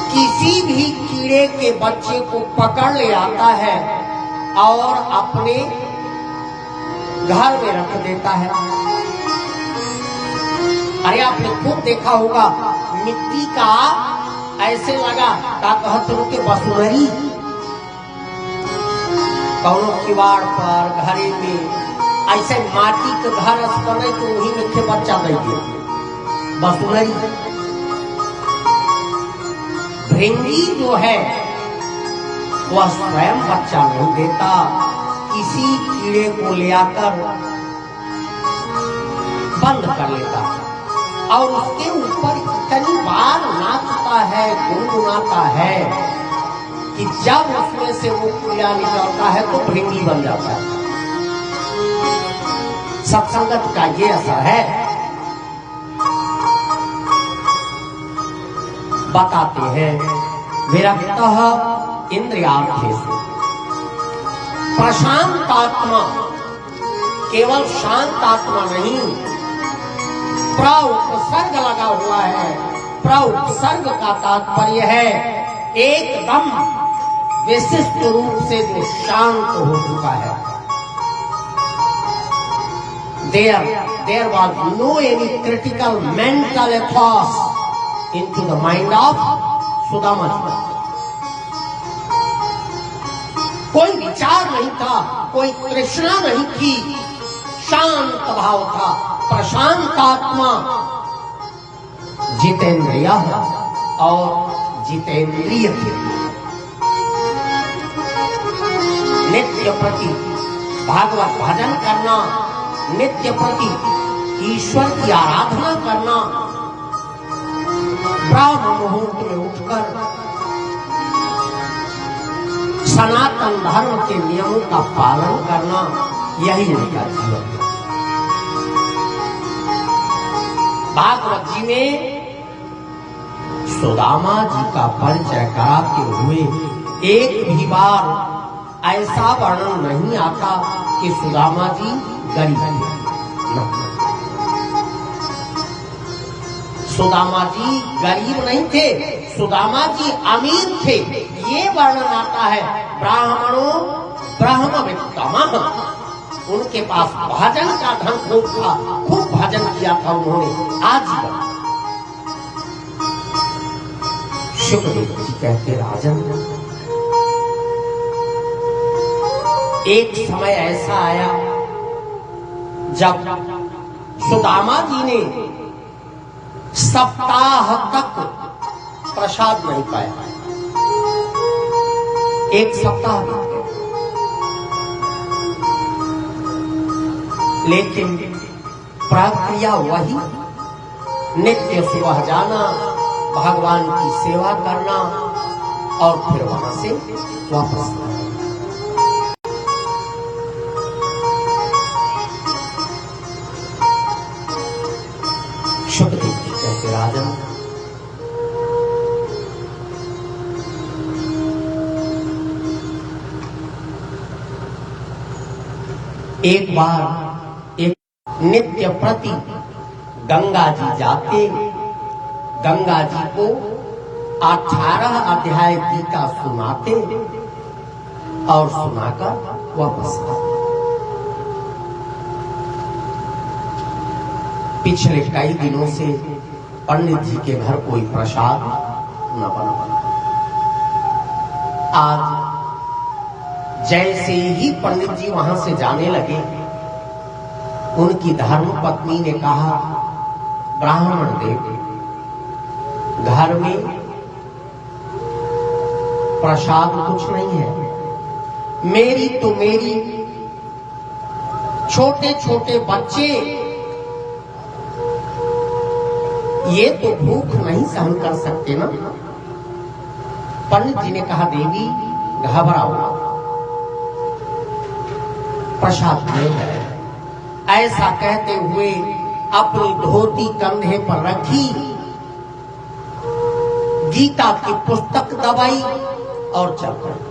किसी भी कीड़े के बच्चे को पकड़ ले आता है और अपने घर में रख देता है। अरे आपने खुद देखा होगा, मिट्टी का ऐसे लगा का कहते हो कि बसुनरी कौनो किवाड़ पर घरे में ऐसे माटी के घर बने तो वही में के बच्चा बैठे बसुनरी। भृंगी जो है वह स्वयं बच्चा नहीं देता, किसी कीड़े को ले आकर बंद कर लेता है और उसके ऊपर इतनी बार नाचता है, गुनगुनाता है कि जब उसमें से वो कीड़ा निकलता है तो भृंगी बन जाता है। सत्संगत का ये असर है। बताते हैं विरक्तः इंद्रियार्थेषु, प्रशांत आत्मा केवल शांत आत्मा नहीं, प्रउपसर्ग लगा हुआ है। प्रउपसर्ग का तात्पर्य है एकदम विशिष्ट रूप से जो शांत हो चुका है। There was no any critical mental thoughts into the mind of Sudama ji. कोई विचार नहीं था, कोई तृष्णा नहीं थी, शांत भाव था, प्रशांत आत्मा, जितेंद्रिय और जितेंद्रिय थे। नित्य प्रति भागवत भजन करना, नित्य प्रति ईश्वर की आराधना करना, ब्रह्म मुहूर्त में उठकर सनातन धर्म के नियमों का पालन करना, यही उनका जीवन है। भागवत जी में सुदामा जी का परिचय कराते हुए एक भी बार ऐसा वर्णन नहीं आता कि सुदामा जी गरीब थे। सुदामा जी गरीब नहीं थे, सुदामा जी अमीर थे, ये वर्णन आता है। ब्राह्मणों ब्रह्मवित्तमः, उनके पास भजन का धन खूब था, खूब भजन किया था उन्होंने आजीवन। शुकदेव जी कहते राजन, एक समय ऐसा आया जब सुदामा जी ने सप्ताह तक प्रसाद नहीं पाया। एक सप्ताह बीत गया, लेकिन प्रक्रिया वही, नित्य सुबह जाना, भगवान की सेवा करना और फिर वहां से वापस आना। शुकदेव जी कहते राजन, एक बार एक नित्य प्रति गंगा जी जाते, गंगा जी को 18 अध्याय गीता सुनाते और सुनाकर वापस आते। पिछले कई दिनों से पंडित जी के घर कोई प्रसाद न बना। आज जैसे ही पंडित जी वहां से जाने लगे, उनकी धर्म पत्नी ने कहा, ब्राह्मण देव, घर में प्रसाद कुछ नहीं है। मेरी छोटे छोटे बच्चे ये तो भूख नहीं सहन कर सकते ना। पंडित जी ने कहा, देवी घबराओ, प्रसाद नहीं है। ऐसा कहते हुए अपनी धोती कंधे पर रखी, गीता की पुस्तक दबाई और चल पड़ी।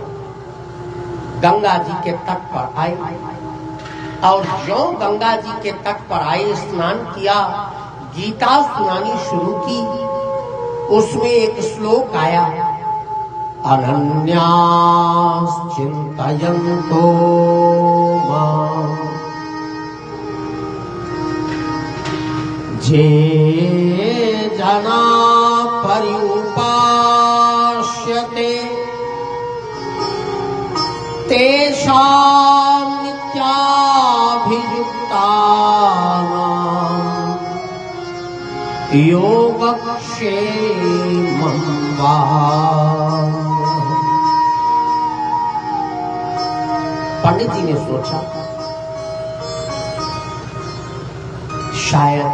गंगा जी के तट पर आए और जो गंगा जी के तट पर आए, स्नान किया, गीता सुनानी शुरू की। उसमें एक श्लोक आया, अनन्यास चिंतयन्तो मां जे जना पर्युपास्यते तेषां नित्याभियुक्तानां योगक्षेमं वहाम्यहम्। पंडित जी ने सोचा शायद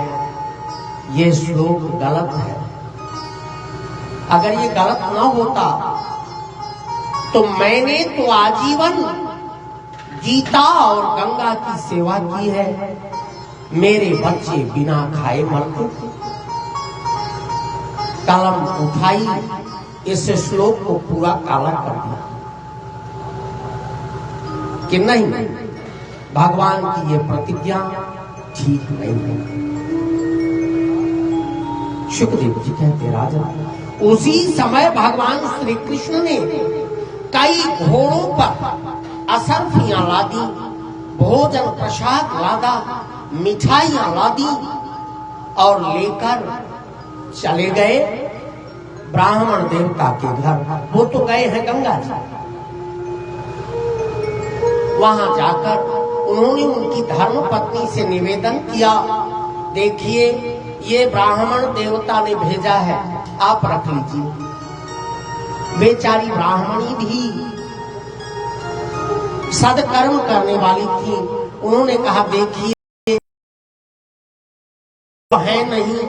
ये श्लोक गलत है। अगर ये गलत न होता तो मैंने तो आजीवन गीता और गंगा की सेवा की है, मेरे बच्चे बिना खाए मरते। कलम उठाई, इस श्लोक को पूरा काला कर दिया कि नहीं, भगवान की ये प्रतिज्ञा ठीक नहीं है। सुखदेव जी कहते, राजा, उसी समय भगवान श्री कृष्ण ने कई घोड़ों पर असरफियां लादी, भोजन प्रसाद लादा, मिठाइयां लादी और लेकर चले गए ब्राह्मण देवता के घर। वो तो गए हैं गंगा जी। वहां जाकर उन्होंने उनकी धर्म पत्नी से निवेदन किया, देखिए ये ब्राह्मण देवता ने भेजा है, आप रख लीजिए। बेचारी ब्राह्मणी भी सदकर्म करने वाली थी। उन्होंने कहा, देखिए है नहीं,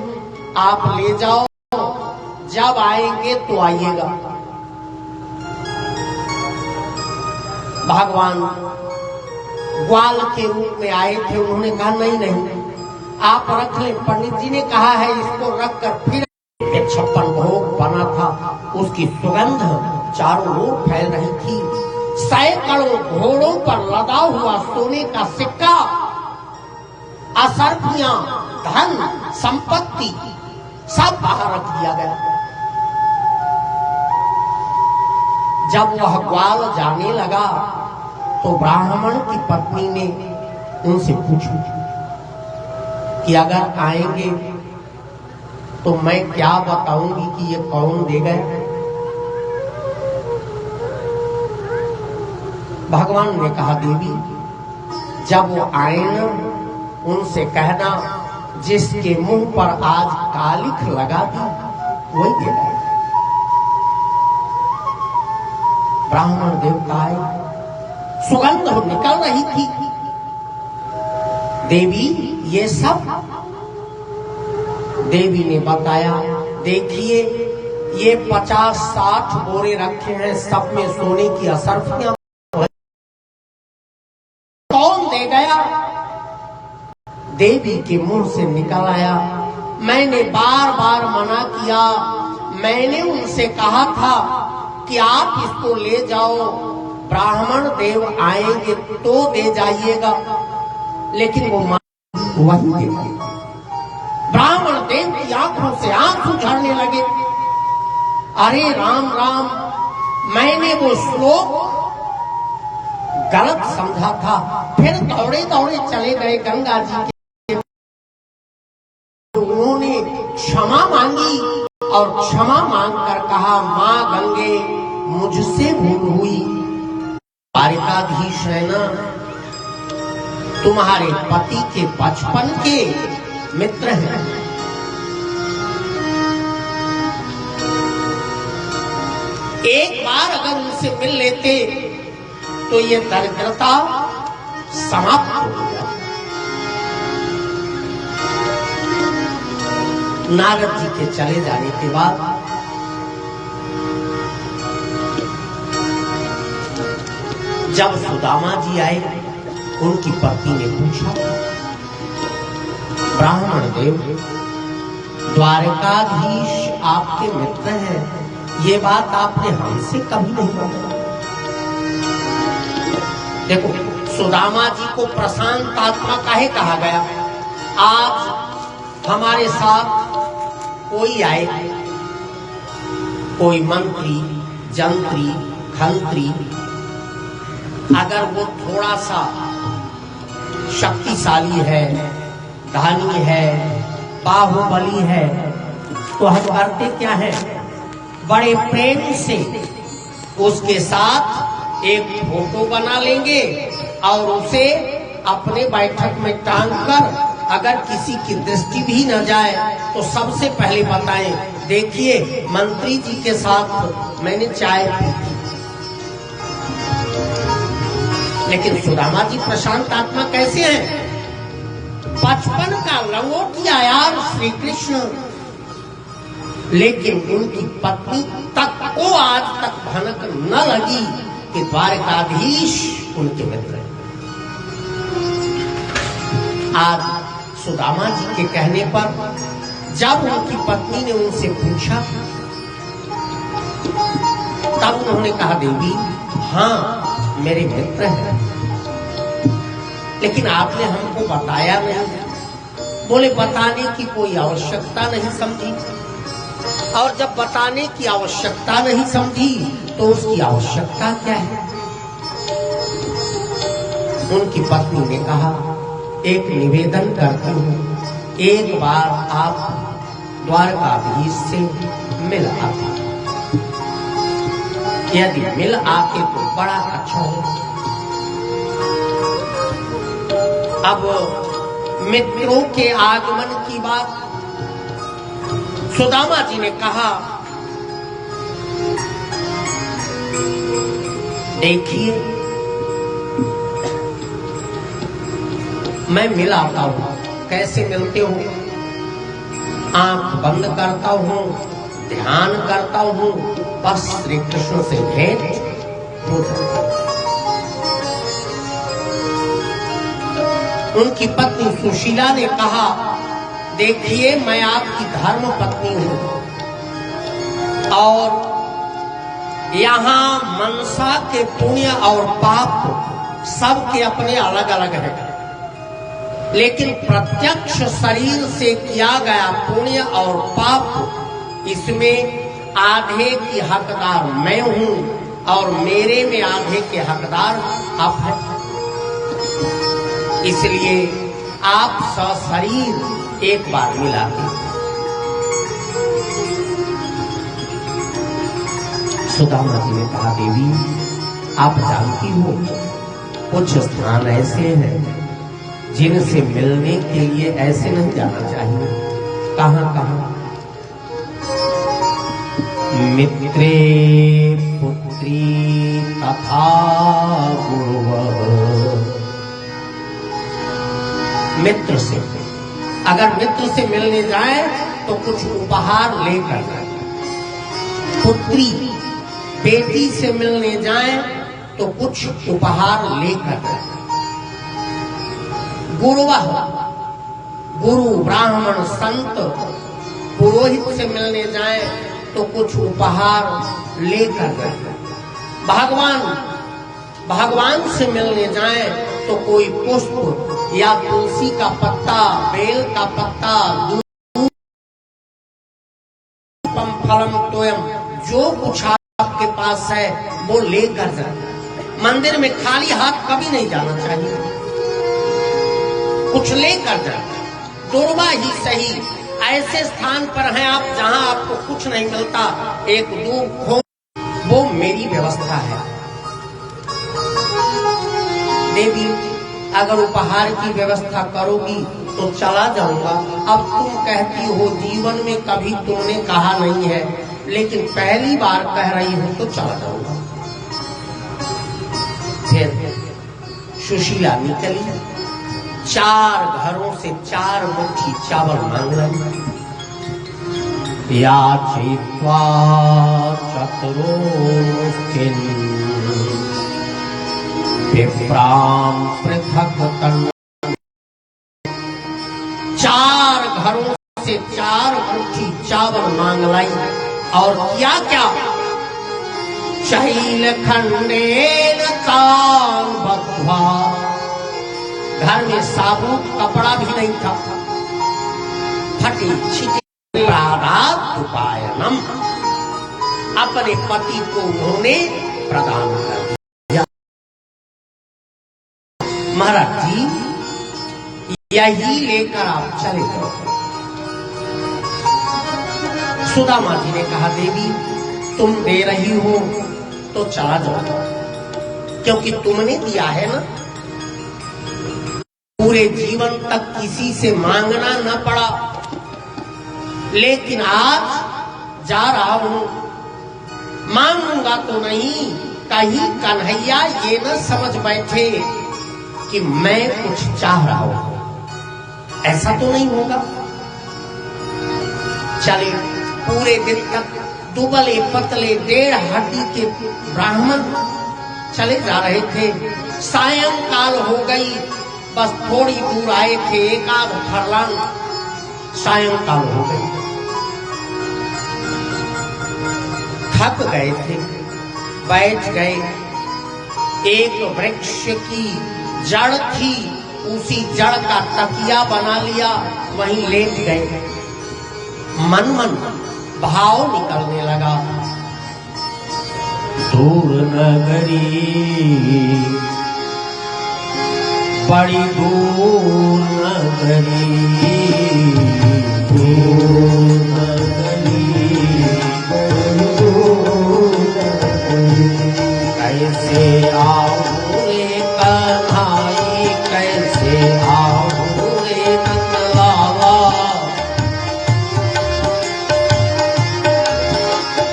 आप ले जाओ, जब आएंगे तो आइएगा। भगवान ग्वाल के रूप में आए थे। उन्होंने कहा, नहीं नहीं, आप रख लें। पंडित जी ने कहा है इसको रखकर फिर 56 भोग बना था, उसकी सुगंध चारों ओर फैल रही थी। सैकड़ों घोड़ों पर लदा हुआ सोने का सिक्का, असरफियां, धन संपत्ति सब बाहर रख दिया गया। जब वह ग्वाल जाने लगा तो ब्राह्मण की पत्नी ने उनसे पूछा कि अगर आएंगे तो मैं क्या बताऊंगी कि ये कौन दे गए। भगवान ने कहा, देवी जब वो आए ना, उनसे कहना जिसके मुंह पर आज कालिख लगा था वही दे गए। ब्राह्मण देवता आए, सुगंध निकल रही थी। देवी ये सब, देवी ने बताया, देखिए ये 50-60 बोरे रखे हैं, सब में सोने की असरफियां। कौन दे गया? देवी के मुंह से निकल आया, मैंने बार बार मना किया, मैंने उनसे कहा था कि आप इसको ले जाओ, ब्राह्मण देव आएंगे तो दे जाइएगा, लेकिन वो वही दे गए। ब्राह्मण देव की आंखों से आंसू झरने लगे। अरे राम राम, मैंने वो श्लोक गलत समझा था। फिर दौड़े दौड़े चले गए गंगा जी के। उन्होंने क्षमा मांगी और क्षमा मांगकर कहा, मां गंगे मुझसे भूल हुई, द्वारिकाधीश है ना, तुम्हारे पति के बचपन के मित्र हैं। एक बार अगर उनसे मिल लेते तो ये दरिद्रता समाप्त हो गया। नारद जी के चले जाने के बाद जब सुदामा जी आए, उनकी पत्नी ने पूछा ब्राह्मण देव, द्वारकाधीश आपके मित्र हैं, ये बात आपने हमसे कभी नहीं बताई। देखो, सुदामा जी को प्रशांत आत्मा काहे कहा गया? आज हमारे साथ कोई आए, कोई मंत्री, जंत्री, खंत्री, अगर वो थोड़ा सा शक्तिशाली है, धनी है, बाहुबली है, तो हम करते क्या है? बड़े प्रेम से उसके साथ एक फोटो बना लेंगे और उसे अपने बैठक में टांग कर, अगर किसी की दृष्टि भी न जाए तो सबसे पहले बताएं, देखिए मंत्री जी के साथ मैंने चाय पी। लेकिन सुदामा जी प्रशांत आत्मा कैसे हैं? बचपन का लंगोटिया यार श्री कृष्ण, लेकिन उनकी पत्नी तक को आज तक भनक न लगी कि द्वारकाधीश उनके मित्र हैं। आज सुदामा जी के कहने पर जब उनकी पत्नी ने उनसे पूछा, तब उन्होंने कहा, देवी हाँ मेरे मित्र हैं, लेकिन आपने हमको बताया नहीं। बोले बताने की कोई आवश्यकता नहीं समझी, और जब बताने की आवश्यकता नहीं समझी तो उसकी आवश्यकता क्या है? उनकी पत्नी ने कहा, एक निवेदन करती हूं, एक बार आप द्वारकाधीश से मिल आते, यदि मिल आते तो बड़ा अच्छा हो। अब मित्रों के आगमन की बात सुदामा जी ने कहा, देखिए मैं मिल आता हूं। कैसे मिलते हो? आंख बंद करता हूं, ध्यान करता हूं, बस श्री कृष्ण से भेंट हो जाता। उनकी पत्नी सुशीला ने कहा, देखिए मैं आपकी धर्म पत्नी हूं और यहाँ मनसा के पुण्य और पाप सबके अपने अलग अलग हैं, लेकिन प्रत्यक्ष शरीर से किया गया पुण्य और पाप, इसमें आधे की हकदार मैं हूं और मेरे में आधे के हकदार आप हैं। इसलिए आप सशरीर एक बार मिला। सुदामा जी ने कहा, देवी आप जानती हो कुछ स्थान ऐसे हैं जिनसे मिलने के लिए ऐसे नहीं जाना चाहिए। कहां कहां? मित्रे पुत्री तथा गुरुवः। मित्र से, अगर मित्र से मिलने जाए तो कुछ उपहार लेकर जाए। पुत्री बेटी से मिलने जाए तो कुछ उपहार लेकर जाए। गुरुवः, गुरु ब्राह्मण संत पुरोहित से मिलने जाए तो कुछ उपहार लेकर जाए। भगवान से मिलने जाए तो कोई पुष्प या तुलसी का पत्ता, बेल का पत्ता, दूपम फलम तोयम, जो कुछ आपके पास है वो लेकर जाए। मंदिर में खाली हाथ कभी नहीं जाना चाहिए, कुछ लेकर जाए। दुर्वा ही सही, ऐसे स्थान पर हैं आप जहां आपको कुछ नहीं मिलता, एक दूब खो, वो मेरी व्यवस्था है। देवी अगर उपहार की व्यवस्था करोगी तो चला जाऊंगा। अब तुम कहती हो जीवन में कभी तुमने कहा नहीं है, लेकिन पहली बार कह रही हो तो चला जाऊंगा। फिर सुशीला निकली, 4 घरों से 4 मुट्ठी चावल मांग लाई। याचित्वा चतुरोस्तिन विप्राम पृथक तन। 4 घरों से 4 मुट्ठी चावल मांग लाई और क्या क्या शहील खंडेन तान बद्ध्वा, घर में साबुत कपड़ा भी नहीं था, फटी छिटी प्रादात्पायनम, अपने पति को उन्होंने प्रदान कर दिया। महाराज जी यही लेकर आप चले गए। सुदामा जी ने कहा देवी तुम दे रही हो तो चला जाओ, क्योंकि तुमने दिया है ना, पूरे जीवन तक किसी से मांगना न पड़ा, लेकिन आज जा रहा हूं, मांगूंगा तो नहीं, कहीं कन्हैया ये न समझ बैठे कि मैं कुछ चाह रहा हूं, ऐसा तो नहीं होगा। चले पूरे दिन तक दुबले पतले 1.5 हड्डी के ब्राह्मण चले जा रहे थे। सायंकाल हो गई, बस थोड़ी दूर आए थे, 1 आध फरलांग, सायंकाल हो गई, थक गए थे, बैठ गए। एक वृक्ष की जड़ थी, उसी जड़ का तकिया बना लिया, वहीं लेट गए। मन मन भाव निकलने लगा, दूर नगरी बड़ी दूर नगरी, दूर नगरी कैसे आऊं रे कन्हाई, कैसे आऊं रे नंदलाला,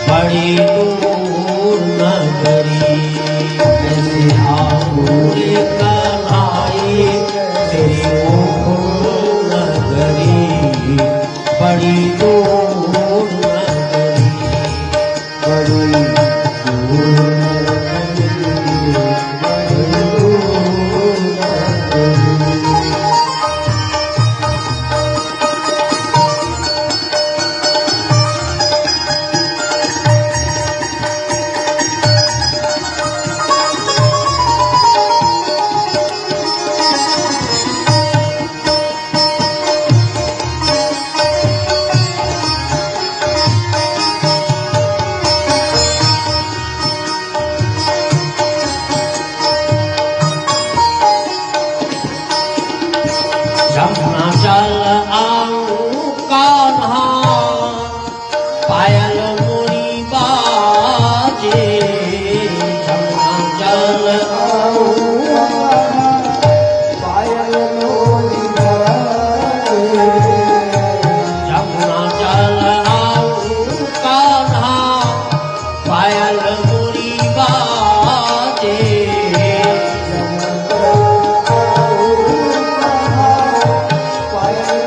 बड़ी दूर नगरी कैसे आऊं रे कन्हाई, तेरी गोकुल नगरी बड़ी दूर नगरी, बड़ी दूर जमुना जल आऊं कान्हा, पायल मुरी बाजे, जमुना जल आऊं पायल मोरी बाजे, जमुना जल आऊं कान्हा, पायल मुरी बाजे, पायल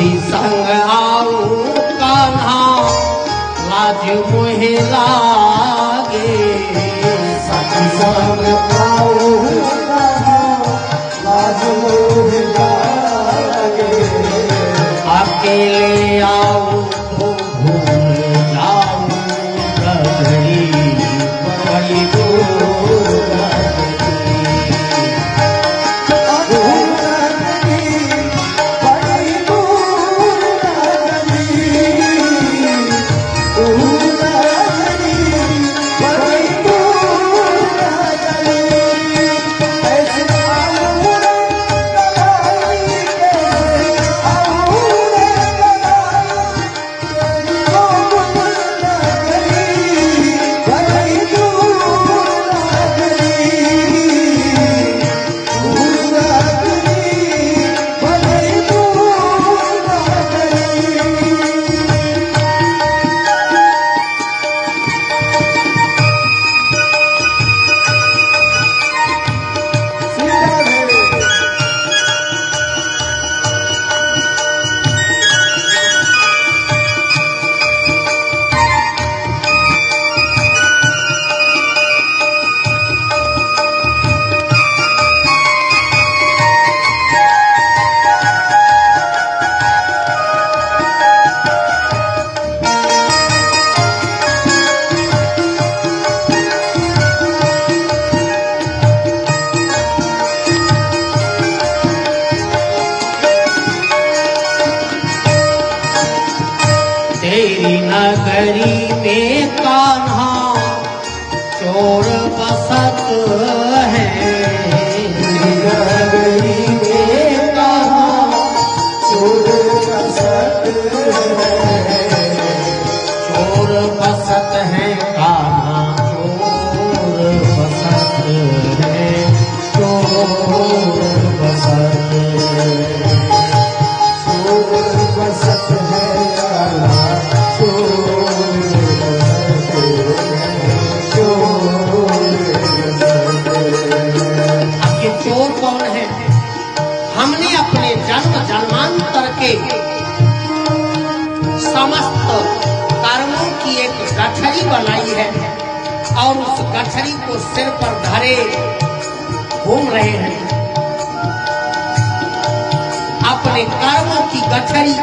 सखी संग आऊं कान्हा लाज मोहे लागे। सखी संग आऊं कान्हा लाज मोहे लागे। अकेले आऊं तो भूल जाऊं गगरी बड़ी दूर गगरी। तेरी नगरी में कान्हा चोर बसत है। नगरी में कान्हा चोर बसत है। चोर बसत है कान्हा चोर बसत है। चोर बसत चोर बसत है कान्हा चोर अब ये चोर कौन है? हमने अपने जन्म जन्मांतर के समस्त कर्मों की एक गठरी बनाई है और उस गठरी को सिर पर धरे घूम रहे हैं। अपने कर्मों की गठरी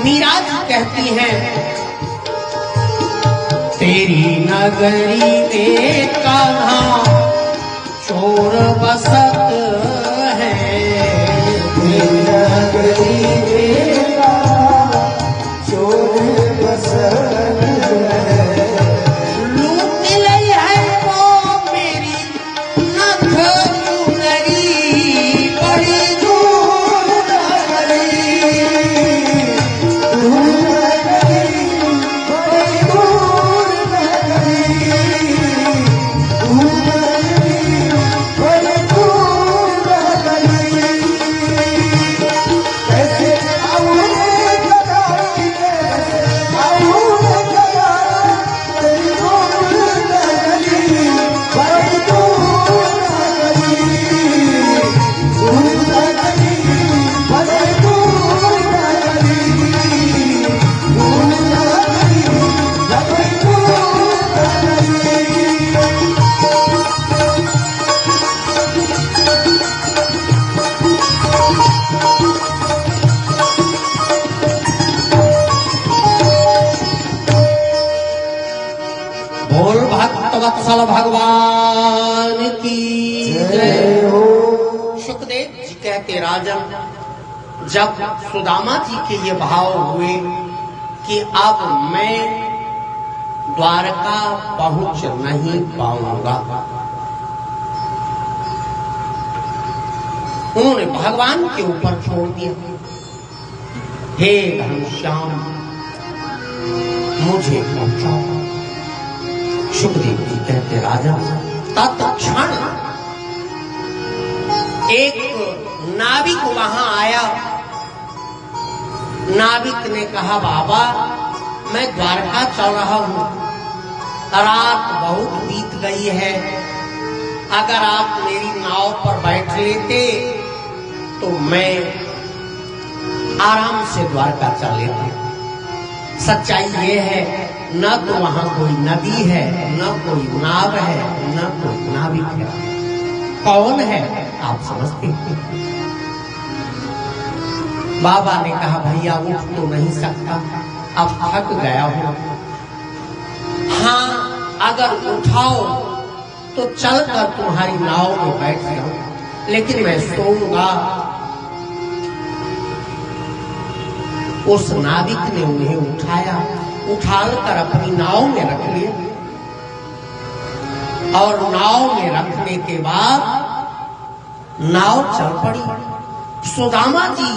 मीरा जी कहती हैं, तेरी नगरी में कान्हा चोर बसत है। तेरी नगरी में कान्हा चोर बसत है। लूट लई है वो मेरी नख चुनरी बड़ी दूर नगरी। बोल भक्त वत्सल भगवान की जय हो। सुखदेव जी कहते राजन, जब सुदामा जी के ये भाव हुए कि अब मैं द्वारका पहुंच नहीं पाऊंगा, उन्होंने भगवान के ऊपर छोड़ दिया। हे घनश्याम मुझे पहुंचाओ। सुखदेव जी कहते राजा, तत्क्षण एक नाविक वहां आया। नाविक ने कहा, बाबा मैं द्वारका चल रहा हूं, रात बहुत बीत गई है, अगर आप मेरी नाव पर बैठ लेते तो मैं आराम से द्वारका चले गए। सच्चाई ये है, न तो वहां कोई नदी है, न कोई नाव है, न कोई नाविक है। कौन है आप समझते हैं? बाबा ने कहा भैया उठ तो नहीं सकता, अब थक गया हूं। हाँ, अगर उठाओ तो चलकर तुम्हारी नाव में बैठ जाऊं, लेकिन मैं सोऊंगा। उस नाविक ने उन्हें उठाया, उठाकर अपनी नाव में रख लिया और नाव में रखने के बाद नाव चल पड़ी। सुदामा जी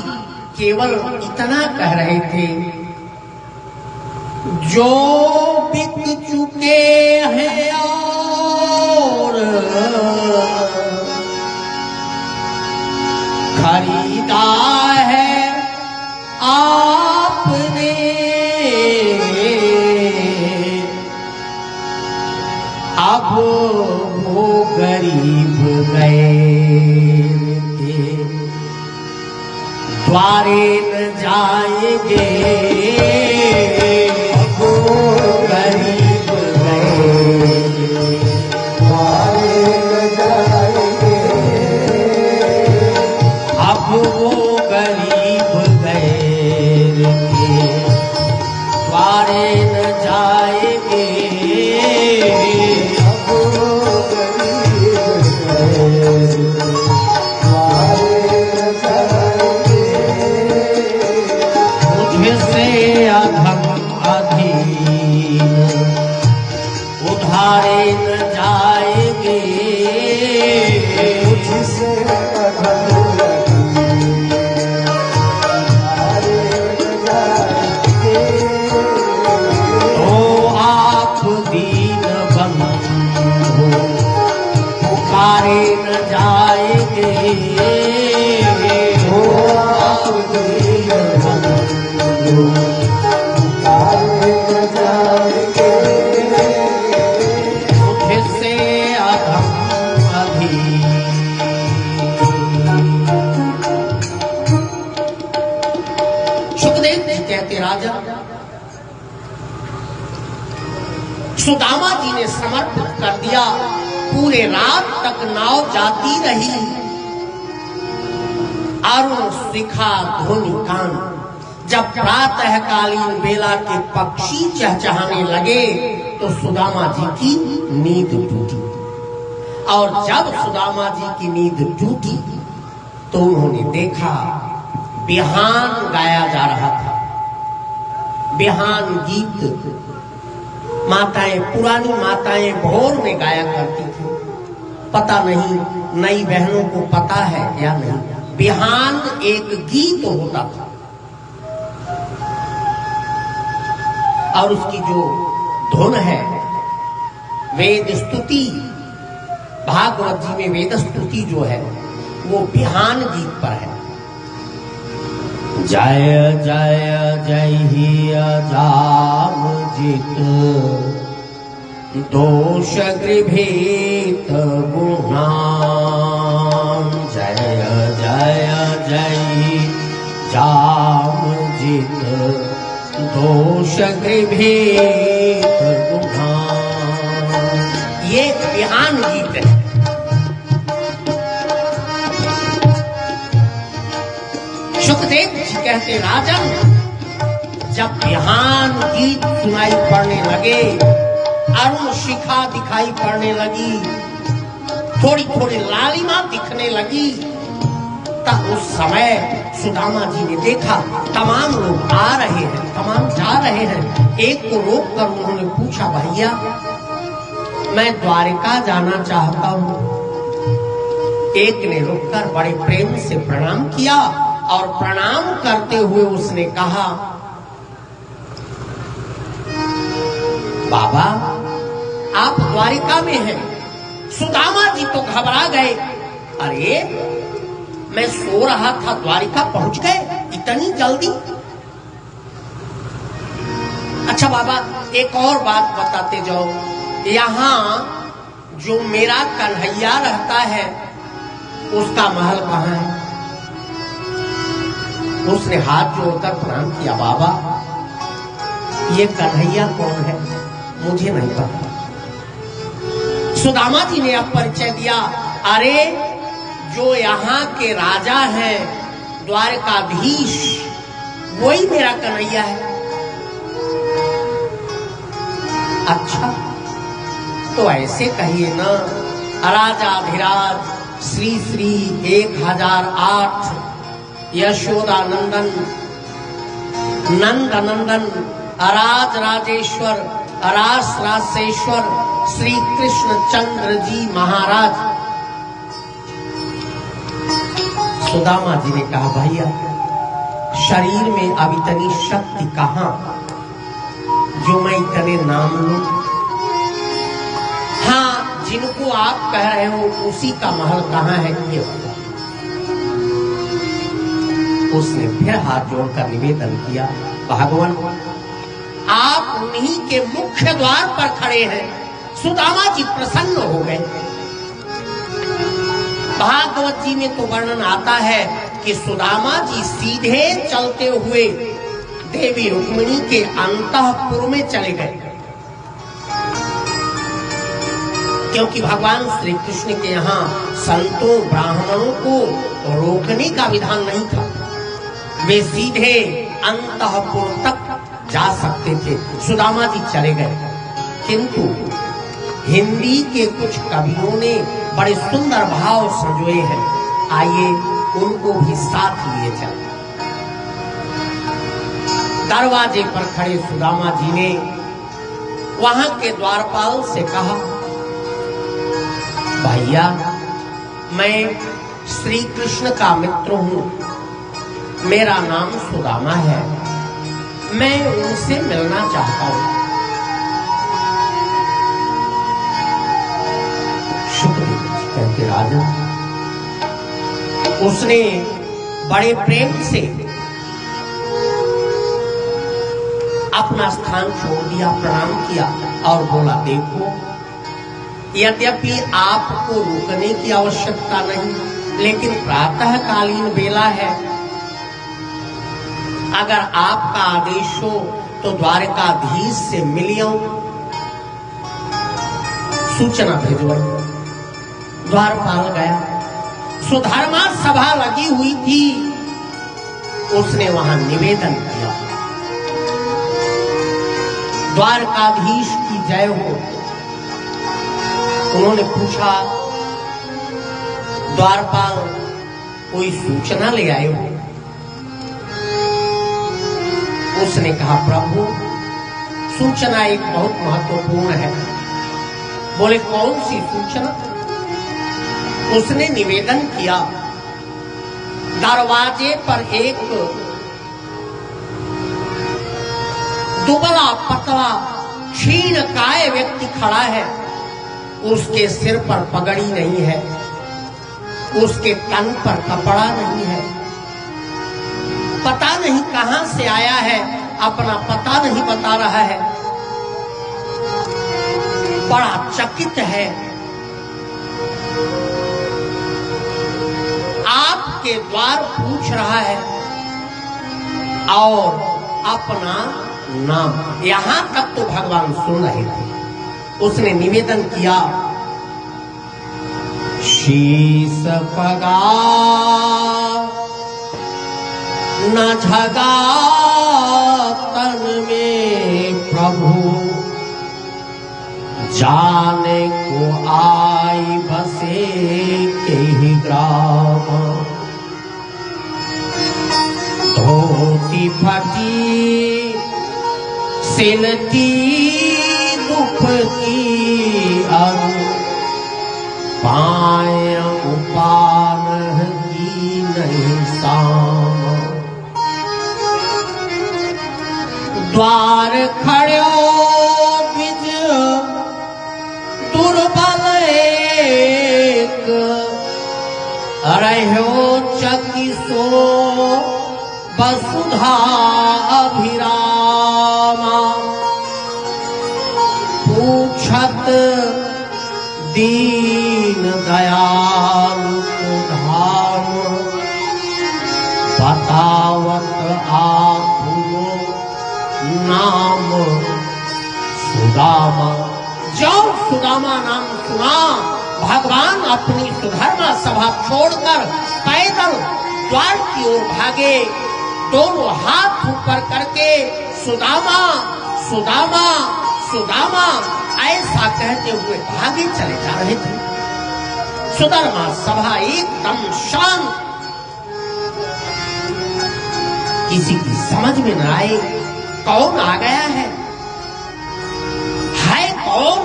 केवल इतना कह रहे थे, जो बिक चुके हैं और खरीदा है आपने, अब वो गरीब गए थे, द्वारे न जाएंगे, अब वो गरीब गए, द्वारे न जाएंगे, अब वो गरीब गए थे, द्वारे न जाएंगे, अब वो गरीब गए, द्वारे न जाएंगे, मुझसे अधम अधीन उधारे न जाएंगे, मुझसे अधम तो आप दीन बंधु पुकारे न जाएंगे, हो आप दीन बंधु पुकारे न जाएंगे, मुझसे अधम अधीन। सुखदेव जी कहते राजा, सुदामा जी ने समर्पित कर दिया। पूरे रात तक नाव जाती रही। अरुण शिखा ध्वनि कान, जब प्रातःकालीन बेला के पक्षी चहचहाने लगे तो सुदामा जी की नींद टूटी। और जब सुदामा जी की नींद टूटी तो उन्होंने देखा बिहान गाया जा रहा था। बिहान गीत माताएं, पुरानी माताएं भोर में गाया करती थी। पता नहीं नई बहनों को पता है या नहीं, बिहान एक गीत होता था और उसकी जो धुन है वेद स्तुति, भागवत जी में वेद स्तुति जो है वो बिहान गीत पर है। जय जय जय ही अजाम जित, दोष गृभीत गुणान। जय जय जय ही जाम जित, दोष गृभीत गुणान। ये बिहान गीत है। सुखदेव जी कहते राजन, जब बिहान गीत सुनाई पड़ने लगे, अरुण शिखा दिखाई पड़ने लगी, थोड़ी थोड़ी लालिमा दिखने लगी, तब उस समय सुदामा जी ने देखा तमाम लोग आ रहे हैं, तमाम जा रहे हैं। एक को रोक कर उन्होंने पूछा, भैया मैं द्वारिका जाना चाहता हूँ। एक ने रुककर बड़े प्रेम से प्रणाम किया और प्रणाम करते हुए उसने कहा, बाबा आप द्वारिका में हैं। सुदामा जी तो घबरा गए, अरे मैं सो रहा था, द्वारिका पहुंच गए इतनी जल्दी। अच्छा बाबा एक और बात बताते जाओ, यहाँ जो मेरा कन्हैया रहता है उसका महल कहाँ है? उसने हाथ जोड़कर प्रणाम किया, बाबा ये कन्हैया कौन है मुझे नहीं पता। सुदामा जी ने अब परिचय दिया, अरे जो यहाँ के राजा हैं द्वारकाधीश, वही मेरा कन्हैया है। अच्छा तो ऐसे कहिए ना, राजाधिराज श्री श्री 1008 यशोदा नंदन नंद नंदन राज राजेश्वर रास रासेश्वर श्री कृष्ण चंद्र जी महाराज। सुदामा जी ने कहा, भैया शरीर में अब इतनी शक्ति कहां जो मैं इतने नाम लूं। हाँ, जिनको आप कह रहे हो उसी का महल कहां है ये बताओ। उसने फिर हाथ जोड़कर निवेदन किया, भगवान आप उन्हीं के मुख्य द्वार पर खड़े हैं। सुदामा जी प्रसन्न हो गए। भागवत जी में तो वर्णन आता है कि सुदामा जी सीधे चलते हुए देवी रुक्मिणी के अंतःपुर में चले गए, क्योंकि भगवान श्री कृष्ण के यहाँ संतों ब्राह्मणों को रोकने का विधान नहीं था। वे सीधे अंतःपुर तक जा सकते थे। सुदामा जी चले गए, किंतु हिंदी के कुछ कवियों ने बड़े सुंदर भाव संजोए हैं, आइए उनको भी साथ लिए चले। दरवाजे पर खड़े सुदामा जी ने वहां के द्वारपाल से कहा, भैया मैं श्री कृष्ण का मित्र हूं, मेरा नाम सुदामा है, मैं उनसे मिलना चाहता हूं। शुक्रिया कहते राजा। उसने बड़े प्रेम से अपना स्थान छोड़ दिया, प्रणाम किया और बोला, देखो यद्यपि आपको रुकने की आवश्यकता नहीं, लेकिन प्रातःकालीन बेला है, अगर आपका आदेश हो तो द्वारकाधीश से मिलियो, सूचना भिजवाई। द्वारपाल गया, सुधर्मा सभा लगी हुई थी, उसने वहां निवेदन किया, द्वारकाधीश की जय हो। उन्होंने पूछा, द्वारपाल कोई सूचना ले आए हो? उसने कहा, प्रभु सूचना एक बहुत महत्वपूर्ण है। बोले, कौन सी सूचना? उसने निवेदन किया, दरवाजे पर एक दुबला पतला क्षीण काय व्यक्ति खड़ा है, उसके सिर पर पगड़ी नहीं है, उसके तन पर कपड़ा नहीं है, पता नहीं कहां से आया है, अपना पता नहीं बता रहा है, बड़ा चकित है, आपके द्वार पूछ रहा है और अपना नाम। यहां तक तो भगवान सुन रहे थे। उसने निवेदन किया, शीस पगा न झगा तन में प्रभु, जाने को आई बसे के ही ग्राम, धोती फटी सिलती दुपती अरु, पाए उपान की नहीं साम, द्वार खड़ो द्विज दुर्बल एक, रहो चकिसो वसुधा अभिरामा, पूछत दीन दयाल को धाम, बतावत आपनो नाम सुदामा। जो सुदामा नाम सुना, भगवान अपनी सुधर्मा सभा छोड़कर पैदल द्वार की ओर भागे, दोनों हाथ ऊपर करके सुदामा सुदामा सुदामा ऐसा कहते हुए भागे चले जा रहे थे। सुधर्मा सभा एकदम शांत, किसी की समझ में न आए कौन आ गया है कौन।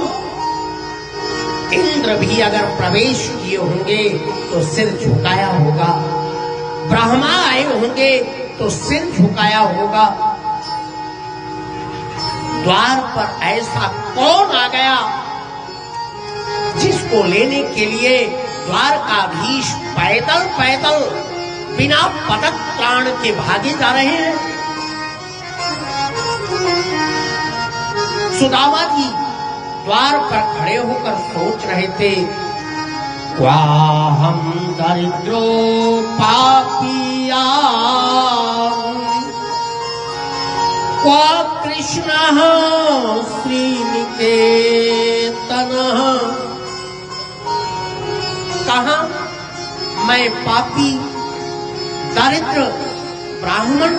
इंद्र भी अगर प्रवेश किए होंगे तो सिर झुकाया होगा, ब्रह्मा आए होंगे तो सिर झुकाया होगा। द्वार पर ऐसा कौन आ गया जिसको लेने के लिए द्वारकाधीश पैदल पैदल बिना पदक प्राण के भागे जा रहे हैं। सुदामा जी द्वार पर खड़े होकर सोच रहे थे, क्वाहम दरिद्रो पापिया क्वा कृष्ण श्रीनिकेतन। कहा मैं पापी दरिद्र ब्राह्मण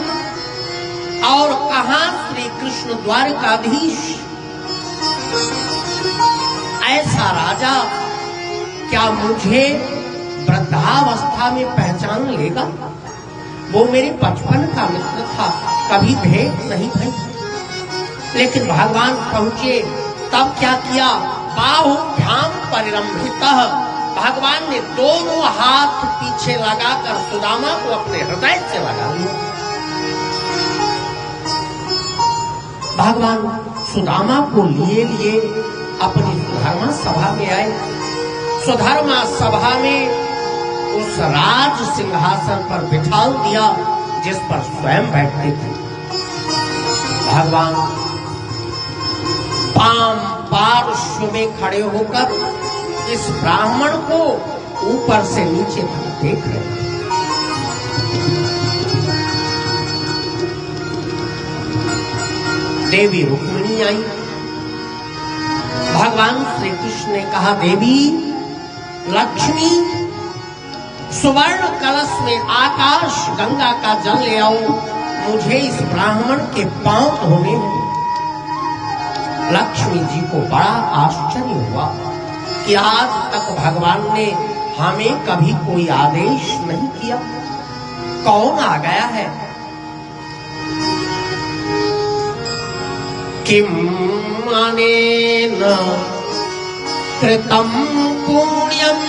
और कहा श्री कृष्ण द्वारकाधीश। ऐसा राजा क्या मुझे वृद्धावस्था में पहचान लेगा? वो मेरे बचपन का मित्र था, कभी भेंट नहीं भई। लेकिन भगवान पहुंचे तब क्या किया, बाहुभ्याम परिरंभितः, भगवान ने दोनों हाथ पीछे लगाकर सुदामा को अपने हृदय से लगा लिया। भगवान सुदामा को लिए लिए अपनी सुधर्मा सभा में आए। सुधर्मा सभा में उस राज सिंहासन पर बिठाल दिया जिस पर स्वयं बैठते थे। भगवान पाम पार्श्व में खड़े होकर इस ब्राह्मण को ऊपर से नीचे तक देख रहे थे। देवी रुक्मिणी आई। भगवान श्री कृष्ण ने कहा, देवी लक्ष्मी, सुवर्ण कलश में आकाश गंगा का जल ले आओ, मुझे इस ब्राह्मण के पांव धोने हैं। लक्ष्मी जी को बड़ा आश्चर्य हुआ कि आज तक भगवान ने हमें कभी कोई आदेश नहीं किया, कौन आ गया है? किम अनेन कृतं पुण्यम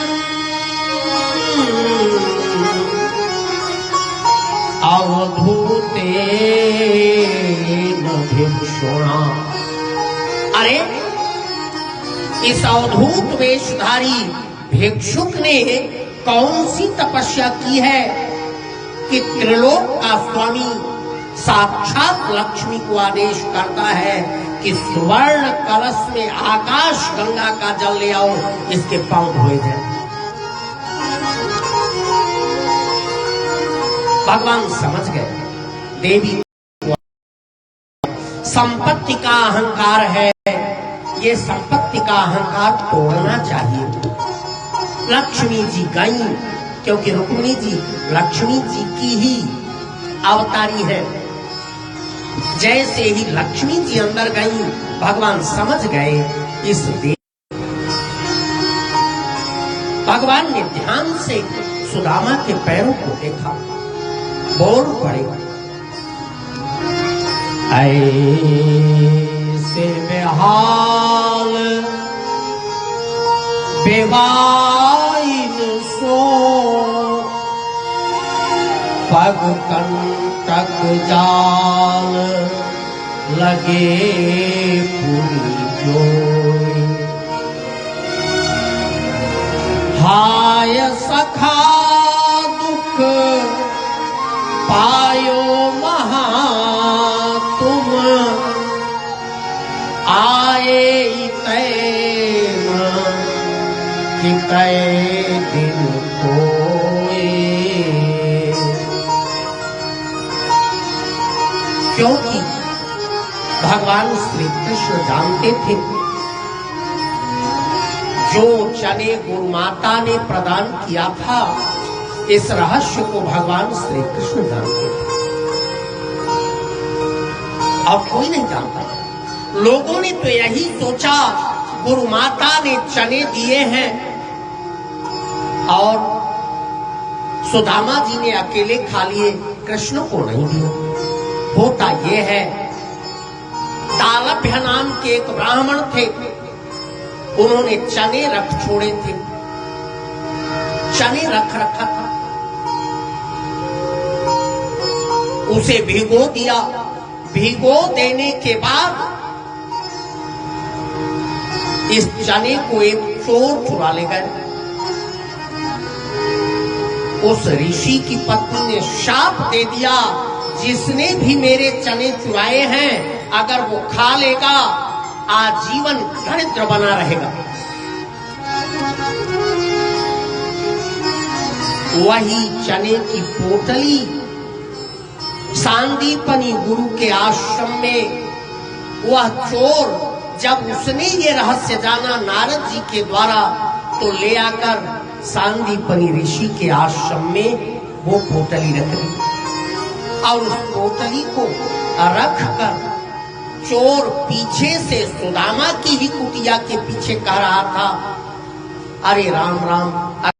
अवधूतेन भिक्षुणा। अरे इस अवधूत वेशधारी भिक्षुक ने कौन सी तपस्या की है कि त्रिलोक का स्वामी साक्षात लक्ष्मी को आदेश करता है कि सुवर्ण कलश में आकाश गंगा का जल ले आओ, इसके पांव धोए जाए। भगवान समझ गए देवी संपत्ति का अहंकार है, ये संपत्ति का अहंकार तोड़ना चाहिए। लक्ष्मी जी गई, क्योंकि रुक्मिणी जी लक्ष्मी जी की ही अवतारी है। जैसे ही लक्ष्मी जी अंदर गई, भगवान समझ गए इस देव। भगवान ने ध्यान से सुदामा के पैरों को देखा, बोल पड़े, ऐसे बेहाल बेवाइन सो पग कंटक जाल लगे पूरी जोई। हाय सखा दुख पायो महा तुम, आए तैन कि तय दिन कोए। क्योंकि भगवान श्री कृष्ण जानते थे जो चने गुरु माता ने प्रदान किया था, इस रहस्य को भगवान श्री कृष्ण जानते थे, अब कोई नहीं जानता। लोगों ने तो यही सोचा गुरु माता ने चने दिए हैं और सुदामा जी ने अकेले खा लिए, कृष्ण को नहीं दिया। होता यह है, तालभ्य नाम के एक ब्राह्मण थे, उन्होंने चने रख छोड़े थे, चने रख रखा था, उसे भिगो दिया। भिगो देने के बाद इस चने को एक चोर चुरा ले गए। उस ऋषि की पत्नी ने शाप दे दिया, जिसने भी मेरे चने चुराए हैं अगर वो खा लेगा आजीवन दरिद्र बना रहेगा। वही चने की पोटली सांदीपनी गुरु के आश्रम में वह चोर, जब उसने ये रहस्य जाना नारद जी के द्वारा, तो ले आकर सांदीपनी ऋषि के आश्रम में वो पोटली रख दी और उस पोटली को रख कर चोर पीछे से सुदामा की ही कुटिया के पीछे कह रहा था, अरे राम राम,